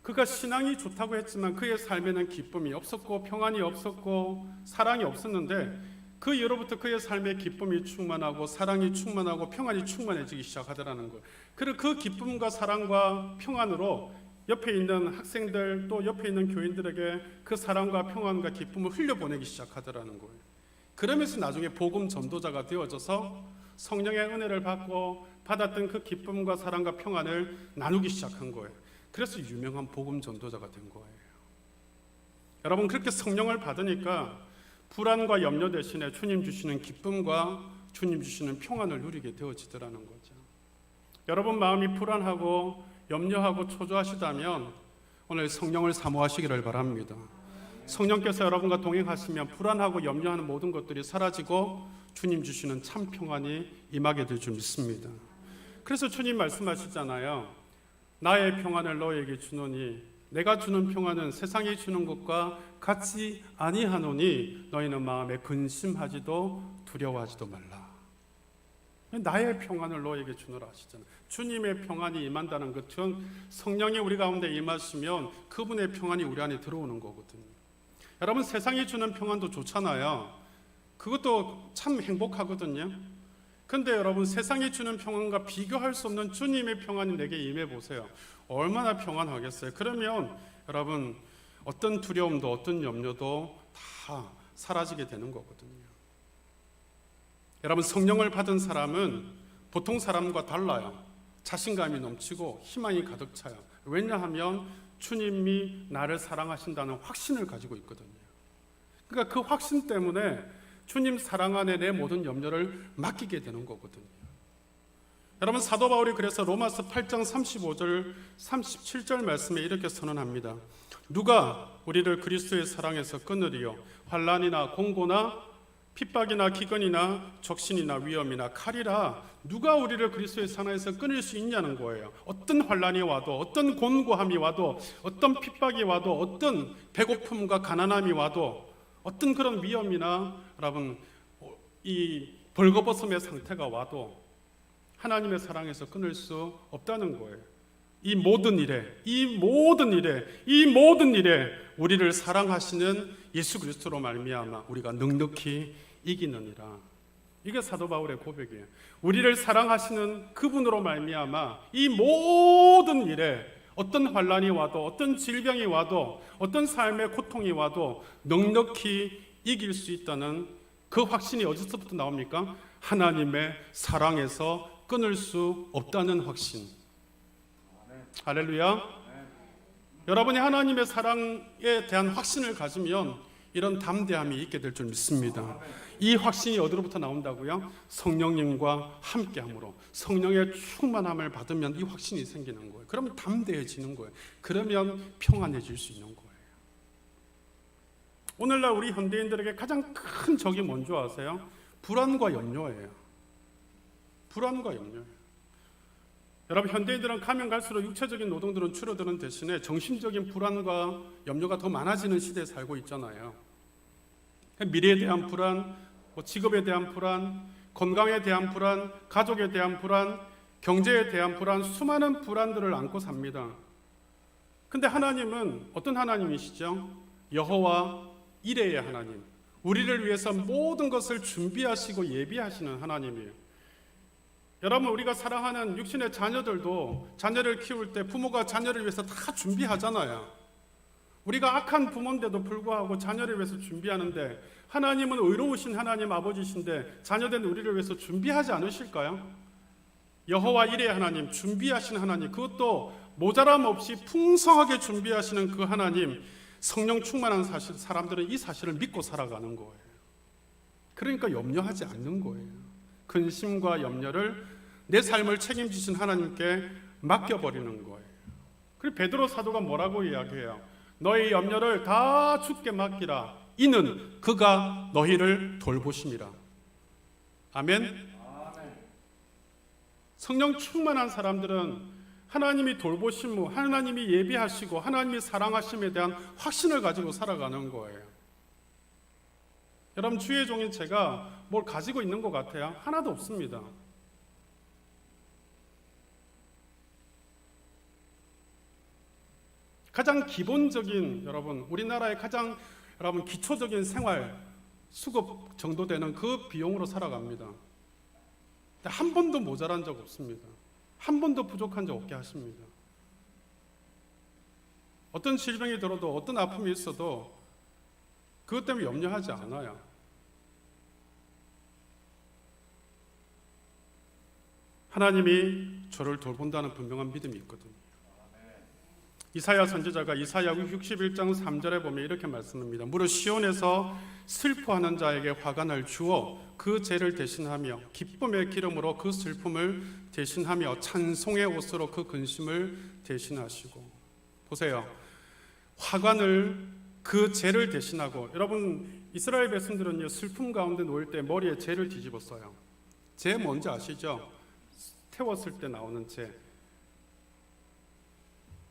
Speaker 1: 그가 신앙이 좋다고 했지만 그의 삶에는 기쁨이 없었고 평안이 없었고 사랑이 없었는데, 그 이후로부터 그의 삶에 기쁨이 충만하고 사랑이 충만하고 평안이 충만해지기 시작하더라는 거예요. 그리고 그 기쁨과 사랑과 평안으로 옆에 있는 학생들, 또 옆에 있는 교인들에게 그 사랑과 평안과 기쁨을 흘려보내기 시작하더라는 거예요. 그러면서 나중에 복음 전도자가 되어져서 성령의 은혜를 받고 받았던 그 기쁨과 사랑과 평안을 나누기 시작한 거예요. 그래서 유명한 복음 전도자가 된 거예요. 여러분, 그렇게 성령을 받으니까 불안과 염려 대신에 주님 주시는 기쁨과 주님 주시는 평안을 누리게 되어지더라는 거죠. 여러분 마음이 불안하고 염려하고 초조하시다면 오늘 성령을 사모하시기를 바랍니다. 성령께서 여러분과 동행하시면 불안하고 염려하는 모든 것들이 사라지고 주님 주시는 참 평안이 임하게 될 줄 믿습니다. 그래서 주님 말씀하시잖아요. 나의 평안을 너에게 주노니 내가 주는 평안은 세상이 주는 것과 같이 아니하노니 너희는 마음에 근심하지도 두려워하지도 말라. 나의 평안을 너에게 주노라 하시잖아요. 주님의 평안이 임한다는 것은 성령이 우리 가운데 임하시면 그분의 평안이 우리 안에 들어오는 거거든요. 여러분, 세상이 주는 평안도 좋잖아요. 그것도 참 행복하거든요. 근데 여러분, 세상이 주는 평안과 비교할 수 없는 주님의 평안이 내게 임해 보세요. 얼마나 평안하겠어요. 그러면 여러분, 어떤 두려움도 어떤 염려도 다 사라지게 되는 거거든요. 여러분, 성령을 받은 사람은 보통 사람과 달라요. 자신감이 넘치고 희망이 가득 차요. 왜냐하면 주님이 나를 사랑하신다는 확신을 가지고 있거든요. 그러니까 그 확신 때문에 주님 사랑 안에 내 모든 염려를 맡기게 되는 거거든요. 여러분, 사도 바울이 그래서 로마서 8장 35절 37절 말씀에 이렇게 선언합니다. 누가 우리를 그리스도의 사랑에서 끊으리요? 환난이나 공고나 핍박이나 기근이나 적신이나 위험이나 칼이라. 누가 우리를 그리스도의 사랑에서 끊을 수 있냐는 거예요. 어떤 환난이 와도, 어떤 곤고함이 와도, 어떤 핍박이 와도, 어떤 배고픔과 가난함이 와도, 어떤 그런 위험이나 여러분 이 벌거벗음의 상태가 와도 하나님의 사랑에서 끊을 수 없다는 거예요. 이 모든 일에 우리를 사랑하시는 예수 그리스도로 말미암아 우리가 넉넉히 이기느니라. 이게 사도 바울의 고백이에요. 우리를 사랑하시는 그분으로 말미암아 이 모든 일에 어떤 환난이 와도, 어떤 질병이 와도, 어떤 삶의 고통이 와도 넉넉히 이길 수 있다는 그 확신이 어디서부터 나옵니까? 하나님의 사랑에서 끊을 수 없다는 확신. 할렐루야. 여러분이 하나님의 사랑에 대한 확신을 가지면 이런 담대함이 있게 될 줄 믿습니다. 이 확신이 어디로부터 나온다고요? 성령님과 함께함으로, 성령의 충만함을 받으면 이 확신이 생기는 거예요. 그러면 담대해지는 거예요. 그러면 평안해질 수 있는 거예요. 오늘날 우리 현대인들에게 가장 큰 적이 뭔지 아세요? 불안과 염려예요. 불안과 염려예요. 여러분, 현대인들은 가면 갈수록 육체적인 노동들은 줄어드는 대신에 정신적인 불안과 염려가 더 많아지는 시대에 살고 있잖아요. 미래에 대한 불안, 직업에 대한 불안, 건강에 대한 불안, 가족에 대한 불안, 경제에 대한 불안, 수많은 불안들을 안고 삽니다. 근데 하나님은 어떤 하나님이시죠? 여호와 이레의 하나님, 우리를 위해서 모든 것을 준비하시고 예비하시는 하나님이에요. 여러분, 우리가 사랑하는 육신의 자녀들도 자녀를 키울 때 부모가 자녀를 위해서 다 준비하잖아요. 우리가 악한 부모인데도 불구하고 자녀를 위해서 준비하는데, 하나님은 의로우신 하나님 아버지신데 자녀된 우리를 위해서 준비하지 않으실까요? 여호와 이레 하나님, 준비하신 하나님, 그것도 모자람 없이 풍성하게 준비하시는 그 하나님, 성령 충만한 사람들은 이 사실을 믿고 살아가는 거예요. 그러니까 염려하지 않는 거예요. 근심과 염려를 내 삶을 책임지신 하나님께 맡겨버리는 거예요. 그리고 베드로 사도가 뭐라고 이야기해요? 너희 염려를 다 주께 맡기라. 이는 그가 너희를 돌보심이라. 아멘. 성령 충만한 사람들은 하나님이 돌보심무, 하나님이 예비하시고 하나님이 사랑하심에 대한 확신을 가지고 살아가는 거예요. 여러분, 주의 종인 제가 뭘 가지고 있는 것 같아요? 하나도 없습니다. 가장 기본적인, 여러분, 우리나라의 가장 기초적인 생활 수급 정도 되는 그 비용으로 살아갑니다. 한 번도 모자란 적 없습니다. 한 번도 부족한 적 없게 하십니다. 어떤 질병이 들어도, 어떤 아픔이 있어도 그것 때문에 염려하지 않아요. 하나님이 저를 돌본다는 분명한 믿음이 있거든요. 이사야 선지자가 이사야 61장 3절에 보면 이렇게 말씀합니다. 무릇 시온에서 슬퍼하는 자에게 화관을 주어 그 죄를 대신하며 기쁨의 기름으로 그 슬픔을 대신하며 찬송의 옷으로 그 근심을 대신하시고. 보세요. 화관을, 그 죄를 대신하고. 여러분, 이스라엘 백성들은요, 슬픔 가운데 놓일 때 머리에 죄를 뒤집어 써요. 죄 뭔지 아시죠? 태웠을 때 나오는 죄.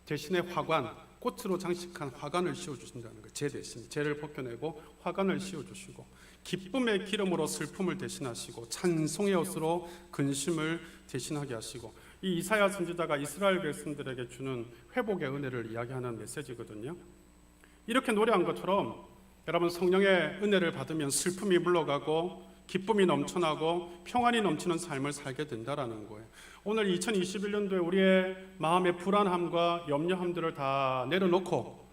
Speaker 1: 대신에 화관, 꽃으로 장식한 화관을 씌워주신다는 거예요. 죄 대신, 죄를 벗겨내고 화관을 씌워주시고, 기쁨의 기름으로 슬픔을 대신하시고, 찬송의 옷으로 근심을 대신하게 하시고. 이 이사야 선지자가 이스라엘 백성들에게 주는 회복의 은혜를 이야기하는 메시지거든요. 이렇게 노래한 것처럼 여러분, 성령의 은혜를 받으면 슬픔이 물러가고 기쁨이 넘쳐나고 평안이 넘치는 삶을 살게 된다라는 거예요. 오늘 2021년도에 우리의 마음의 불안함과 염려함들을 다 내려놓고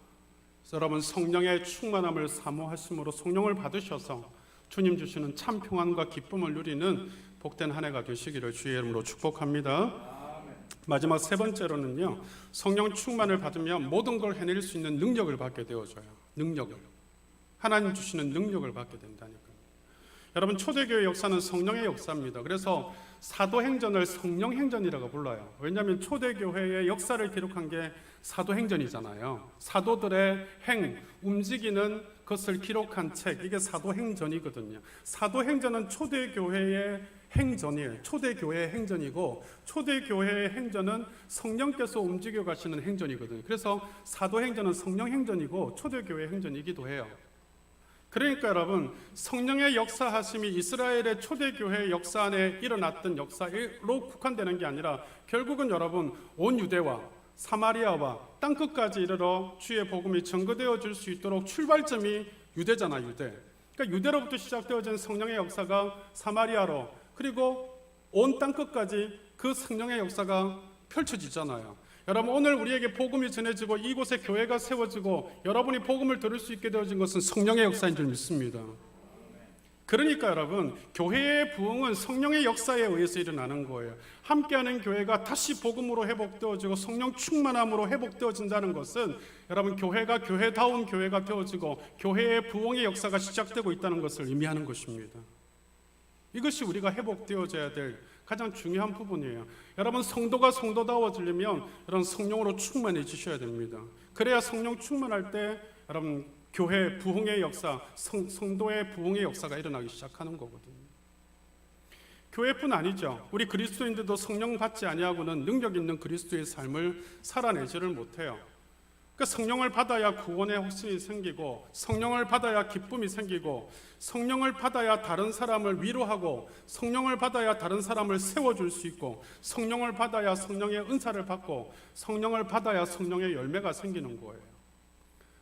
Speaker 1: 여러분, 성령의 충만함을 사모하심으로 성령을 받으셔서 주님 주시는 참 평안과 기쁨을 누리는 복된 한 해가 되시기를 주의 이름으로 축복합니다. 마지막 세 번째로는요, 성령 충만을 받으면 모든 걸 해낼 수 있는 능력을 받게 되어져요. 능력을, 하나님 주시는 능력을 받게 된다니까요. 여러분, 초대교회 역사는 성령의 역사입니다. 그래서 사도행전을 성령행전이라고 불러요. 왜냐하면 초대교회의 역사를 기록한 게 사도행전이잖아요. 사도들의 움직이는 것을 기록한 책, 이게 사도행전이거든요. 사도행전은 초대교회의 행전이에요. 초대교회의 행전이고, 초대교회의 행전은 성령께서 움직여 가시는 행전이거든요. 그래서 사도행전은 성령행전이고 초대교회의 행전이기도 해요. 그러니까 여러분, 성령의 역사하심이 이스라엘의 초대교회의 역사 안에 일어났던 역사로 국한되는 게 아니라 결국은 여러분, 온 유대와 사마리아와 땅끝까지 이르러 주의 복음이 전거되어 줄 수 있도록 출발점이 유대잖아, 유대. 그러니까 유대로부터 시작되어진 성령의 역사가 사마리아로, 그리고 온 땅끝까지 그 성령의 역사가 펼쳐지잖아요. 여러분, 오늘 우리에게 복음이 전해지고 이곳에 교회가 세워지고 여러분이 복음을 들을 수 있게 되어진 것은 성령의 역사인 줄 믿습니다. 그러니까 여러분, 교회의 부흥은 성령의 역사에 의해서 일어나는 거예요. 함께하는 교회가 다시 복음으로 회복되어지고 성령 충만함으로 회복되어진다는 것은 여러분, 교회가 교회다운 교회가 되어지고 교회의 부흥의 역사가 시작되고 있다는 것을 의미하는 것입니다. 이것이 우리가 회복되어져야 될 가장 중요한 부분이에요. 여러분, 성도가 성도다워지려면 여러분, 성령으로 충만해지셔야 됩니다. 그래야 성령 충만할 때 여러분, 교회 부흥의 역사, 성도의 부흥의 역사가 일어나기 시작하는 거거든요. 교회뿐 아니죠. 우리 그리스도인들도 성령 받지 아니하고는 능력 있는 그리스도의 삶을 살아내지를 못해요. 그러니까 성령을 받아야 구원의 확신이 생기고, 성령을 받아야 기쁨이 생기고, 성령을 받아야 다른 사람을 위로하고, 성령을 받아야 다른 사람을 세워줄 수 있고, 성령을 받아야 성령의 은사를 받고, 성령을 받아야 성령의 열매가 생기는 거예요.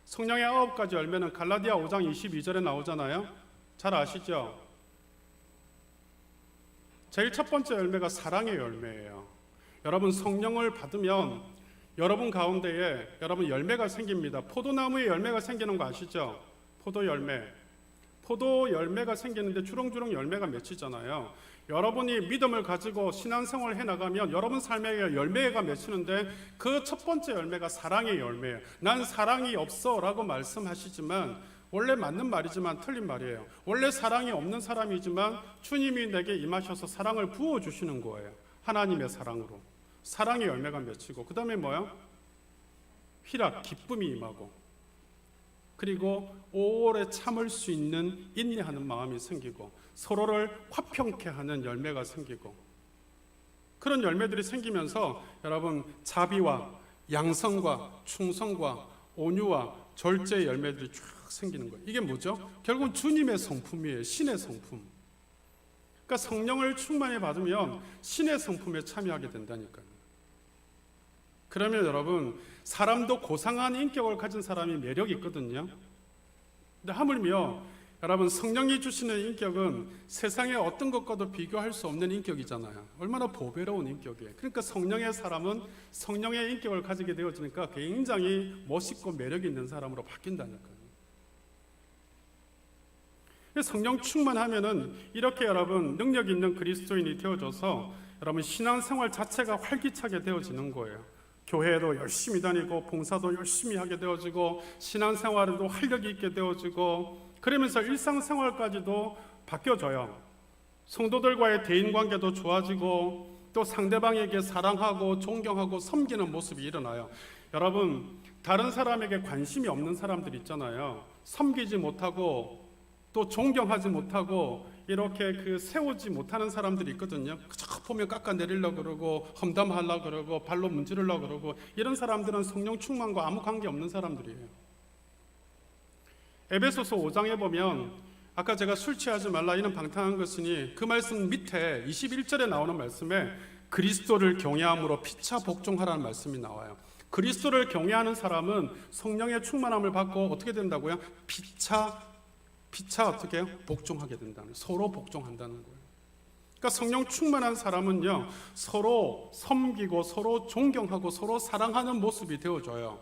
Speaker 1: 성령의 9가지 열매는 갈라디아 5장 22절에 나오잖아요. 잘 아시죠? 제일 첫 번째 열매가 사랑의 열매예요. 여러분, 성령을 받으면 여러분 가운데에 여러분 열매가 생깁니다. 포도나무에 열매가 생기는 거 아시죠? 포도 열매가 생기는데 주렁주렁 열매가 맺히잖아요. 여러분이 믿음을 가지고 신앙생활을 해나가면 여러분 삶에 열매가 맺히는데 그 첫 번째 열매가 사랑의 열매예요. 난 사랑이 없어 라고 말씀하시지만 원래 맞는 말이지만 틀린 말이에요. 원래 사랑이 없는 사람이지만 주님이 내게 임하셔서 사랑을 부어주시는 거예요. 하나님의 사랑으로. 사랑의 열매가 맺히고, 그 다음에 뭐야? 희락, 기쁨이 임하고, 그리고 오래 참을 수 있는 인내하는 마음이 생기고, 서로를 화평케 하는 열매가 생기고, 그런 열매들이 생기면서 여러분 자비와 양성과 충성과 온유와 절제의 열매들이 쫙 생기는 거예요. 이게 뭐죠? 결국은 주님의 성품이에요. 신의 성품. 그러니까 성령을 충만히 받으면 신의 성품에 참여하게 된다니까요. 그러면 여러분, 사람도 고상한 인격을 가진 사람이 매력이 있거든요. 근데 하물며 여러분, 성령이 주시는 인격은 세상의 어떤 것과도 비교할 수 없는 인격이잖아요. 얼마나 보배로운 인격이에요. 그러니까 성령의 사람은 성령의 인격을 가지게 되어지니까 굉장히 멋있고 매력 있는 사람으로 바뀐다니까요. 성령 충만하면은 이렇게 여러분 능력 있는 그리스도인이 되어져서 여러분 신앙생활 자체가 활기차게 되어지는 거예요. 교회도 열심히 다니고 봉사도 열심히 하게 되어지고 신앙생활에도 활력이 있게 되어지고, 그러면서 일상생활까지도 바뀌어져요. 성도들과의 대인관계도 좋아지고, 또 상대방에게 사랑하고 존경하고 섬기는 모습이 일어나요. 여러분, 다른 사람에게 관심이 없는 사람들 있잖아요. 섬기지 못하고 또 존경하지 못하고 이렇게 세우지 못하는 사람들이 있거든요. 저 보면 깎아내리려고 그러고 험담하려고 그러고 발로 문지르려고 그러고, 이런 사람들은 성령 충만과 아무 관계 없는 사람들이에요. 에베소서 5장에 보면 아까 제가 술 취하지 말라 이는 방탕한 것이니, 그 말씀 밑에 21절에 나오는 말씀에 그리스도를 경외함으로 피차 복종하라는 말씀이 나와요. 그리스도를 경외하는 사람은 성령의 충만함을 받고 어떻게 된다고요? 피차 어떻게 해요? 복종하게 된다는, 서로 복종한다는 거예요. 그러니까 성령 충만한 사람은요, 서로 섬기고 서로 존경하고 서로 사랑하는 모습이 되어져요.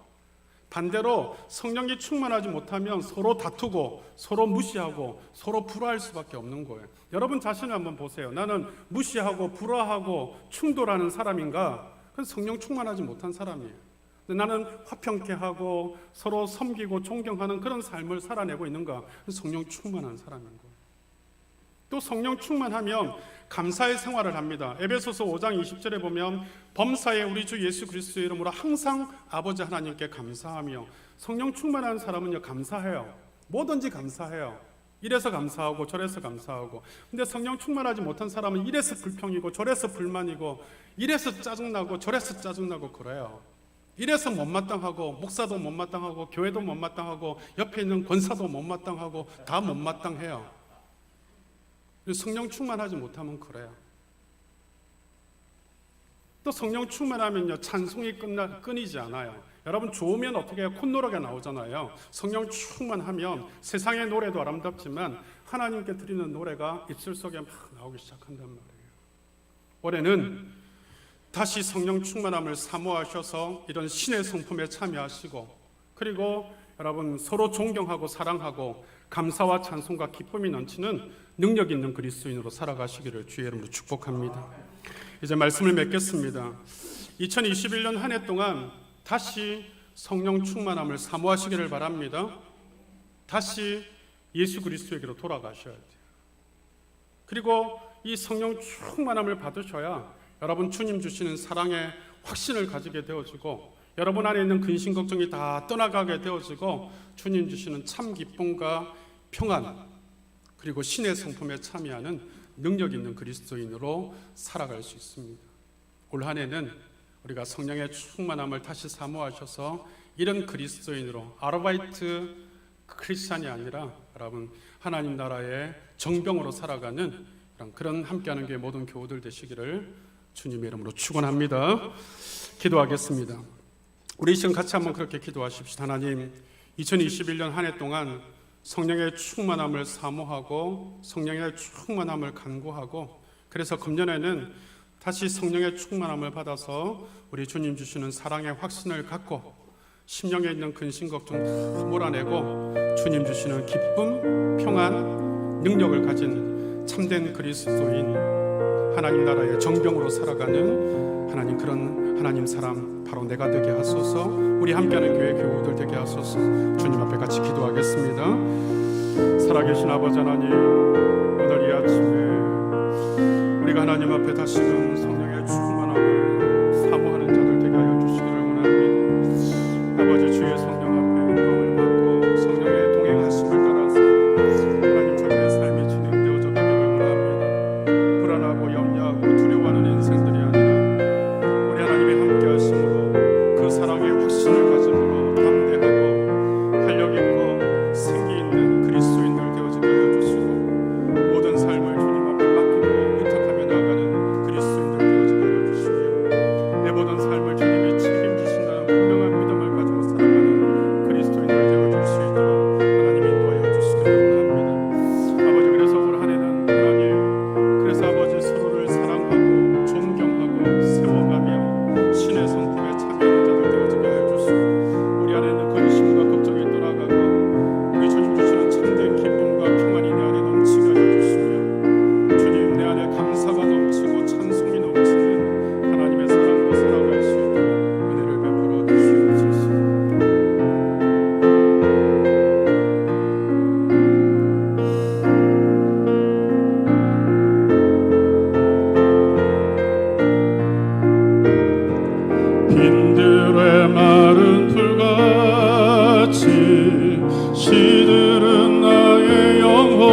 Speaker 1: 반대로 성령이 충만하지 못하면 서로 다투고 서로 무시하고 서로 불화할 수밖에 없는 거예요. 여러분 자신을 한번 보세요. 나는 무시하고 불화하고 충돌하는 사람인가? 그건 성령 충만하지 못한 사람이에요. 나는 화평케 하고 서로 섬기고 존경하는 그런 삶을 살아내고 있는가? 성령 충만한 사람인 거예요. 또 성령 충만하면 감사의 생활을 합니다. 에베소서 5장 20절에 보면 범사에 우리 주 예수 그리스도의 이름으로 항상 아버지 하나님께 감사하며, 성령 충만한 사람은요 감사해요. 뭐든지 감사해요. 이래서 감사하고 저래서 감사하고. 근데 성령 충만하지 못한 사람은 이래서 불평이고 저래서 불만이고 이래서 짜증나고 저래서 짜증나고 그래요. 이래서 못마땅하고 목사도 못마땅하고 교회도 못마땅하고 옆에 있는 권사도 못마땅하고 다 못마땅해요. 성령 충만하지 못하면 그래요. 또 성령 충만하면요 찬송이 끊이지 않아요. 여러분 좋으면 어떻게 해요? 콧노래가 나오잖아요. 성령 충만하면 세상의 노래도 아름답지만 하나님께 드리는 노래가 입술 속에 막 나오기 시작한단 말이에요. 올해는 다시 성령 충만함을 사모하셔서 이런 신의 성품에 참여하시고, 그리고 여러분 서로 존경하고 사랑하고 감사와 찬송과 기쁨이 넘치는 능력 있는 그리스도인으로 살아가시기를 주의 이름으로 축복합니다. 이제 말씀을 맺겠습니다. 2021년 한 해 동안 다시 성령 충만함을 사모하시기를 바랍니다. 다시 예수 그리스도에게로 돌아가셔야 돼요. 그리고 이 성령 충만함을 받으셔야 여러분 주님 주시는 사랑의 확신을 가지게 되어지고, 여러분 안에 있는 근심 걱정이 다 떠나가게 되어지고, 주님 주시는 참 기쁨과 평안, 그리고 신의 성품에 참여하는 능력 있는 그리스도인으로 살아갈 수 있습니다. 올 한 해는 우리가 성령의 충만함을 다시 사모하셔서 이런 그리스도인으로 아르바이트 크리스찬이 아니라 여러분 하나님 나라의 정병으로 살아가는 그런 함께하는 교회 모든 교우들 되시기를 주님의 이름으로 축원합니다. 기도하겠습니다. 우리 지금 같이 한번 그렇게 기도하십시다. 하나님, 2021년 한 해 동안 성령의 충만함을 사모하고 성령의 충만함을 간구하고, 그래서 금년에는 다시 성령의 충만함을 받아서 우리 주님 주시는 사랑의 확신을 갖고 심령에 있는 근심 걱정 다 몰아내고 주님 주시는 기쁨, 평안, 능력을 가진 참된 그리스도인, 하나님 나라의 정병으로 살아가는 하나님, 그런 하나님 사람 바로 내가 되게 하소서. 우리 함께하는 교회 교우들 되게 하소서. 주님 앞에 같이 기도하겠습니다. 살아계신 아버지 하나님, 오늘 이 아침에 우리가 하나님 앞에 다시금 성령의 충만함을 사모하는 자들 되게 하여 주시기를 원합니다. 아버지, 주의 성령 앞에 은총을 받고 성령의 동행하심을 따라서 하나님 저들의 삶이 진행되어져 가기를 원합니다. 불안하고 염려하고 두려워하는 인생들이 아니라 우리 하나님의 함께 하심으로 그 사랑의 확신을 가짐으로 담대하고 활력 있고 생기 있는 그리스도인들 되어지게 하여 주시고, 모든 삶을 주님 앞에 맡기고 의탁하며 나아가는 그리스도인들 되어지게 하여 주시며, 내 모든 삶을 주님이 책임지신다는 분명한 믿음을 가지고 살아가는 그리스도인들 되어줄 수 있도록 하나님 인도하여 주시기를 원합니다. 아버지, 그래서 올 한 해는 하나님, 그래서 아버지 서로를 사랑하고 존경하고 세워가며 신의 선택에 참여하는 자들 되어지게 하여 주시고, 우리 안에 있는 근심과 걱정이 떠나가고 우리 주님 주시는 참된 기쁨과 평안이 내 안에 넘치게 하여 주시며, 주님 내 안에 감사가 넘치고 찬송이 넘치는 하나님의 사랑으로 살아갈 수 있도록 은혜를 베풀어 주시옵소서. 빈들의 마른 풀같이 시들은 나의 영혼,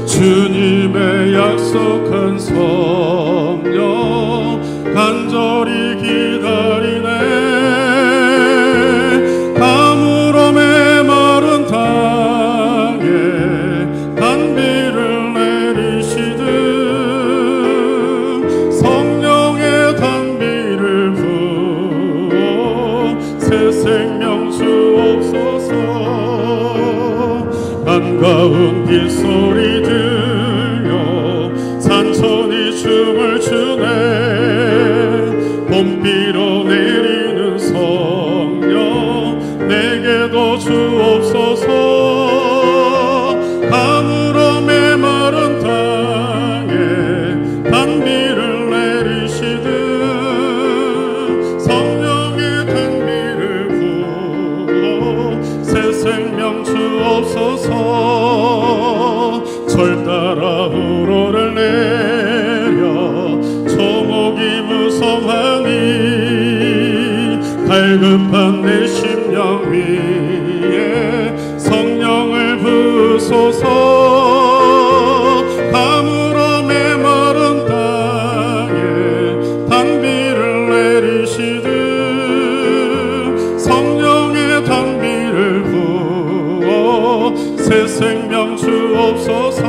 Speaker 1: 주님의 약속한 성령 간절히 기다리네. 가물어 메마른 땅에 단비를 내리시듯 성령의 단비를 부어 새 생명 주옵소서. 반가운 빗소리 들려 산천이 춤을 추네. 봄비로 내리는 성령 내게도 주옵소서. 가물어 메마른 땅에 단비를 내리시듯 성령의 단비를 부어 새 생명 주옵소서. 절 따라 우로를 내려 초목이 무성하니 갈급한 내 심령 위에 성령을 부소서. 가물어 메마른 땅에 단비를 내리시듯 성령의 단비를 부어 새 생명 주옵소서.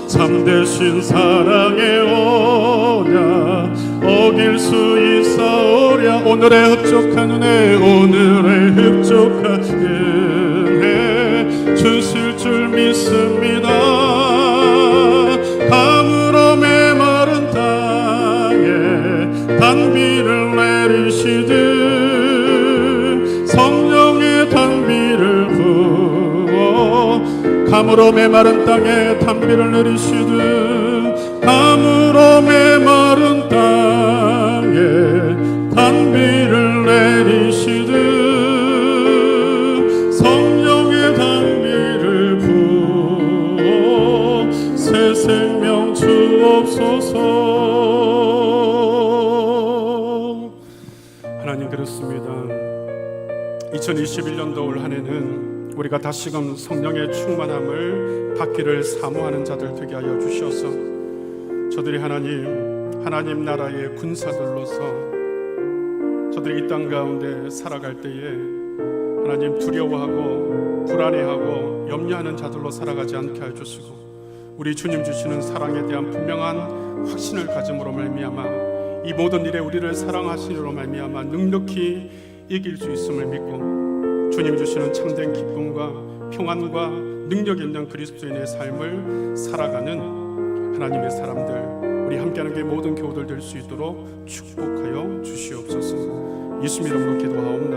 Speaker 1: 참되신 사랑의 언약 어길 수 있사오랴. 오늘의 흡족한 은혜, 오늘의 흡족한 은혜 주실 줄 믿습니다. 가물어 메마른 땅에 단비를 내리시듯 성령의 단비를 부어 가물어 메마른 땅에 단비를 내리시듯 가물어 메마른 땅에 단비를 내리시듯 성령의 단비를 부어 새 생명 주옵소서. 하나님, 그렇습니다. 2021년도 올 한 해는 우리가 다시금 성령의 충만함을 받기를 사모하는 자들 되게 하여 주셔서 저들이 하나님 하나님 나라의 군사들로서 저들이 이 땅 가운데 살아갈 때에 하나님 두려워하고 불안해하고 염려하는 자들로 살아가지 않게 해주시고 우리 주님 주시는 사랑에 대한 분명한 확신을 가짐으로 말미암아 이 모든 일에 우리를 사랑하시므로 말미암아 능력히 이길 수 있음을 믿고 주님 주시는 참된 기쁨과 평안과 능력 있는 그리스도인의 삶을 살아가는 하나님의 사람들, 우리 함께하는 게 모든 교우들 될 수 있도록 축복하여 주시옵소서. 예수님 이름으로 기도하옵나이다.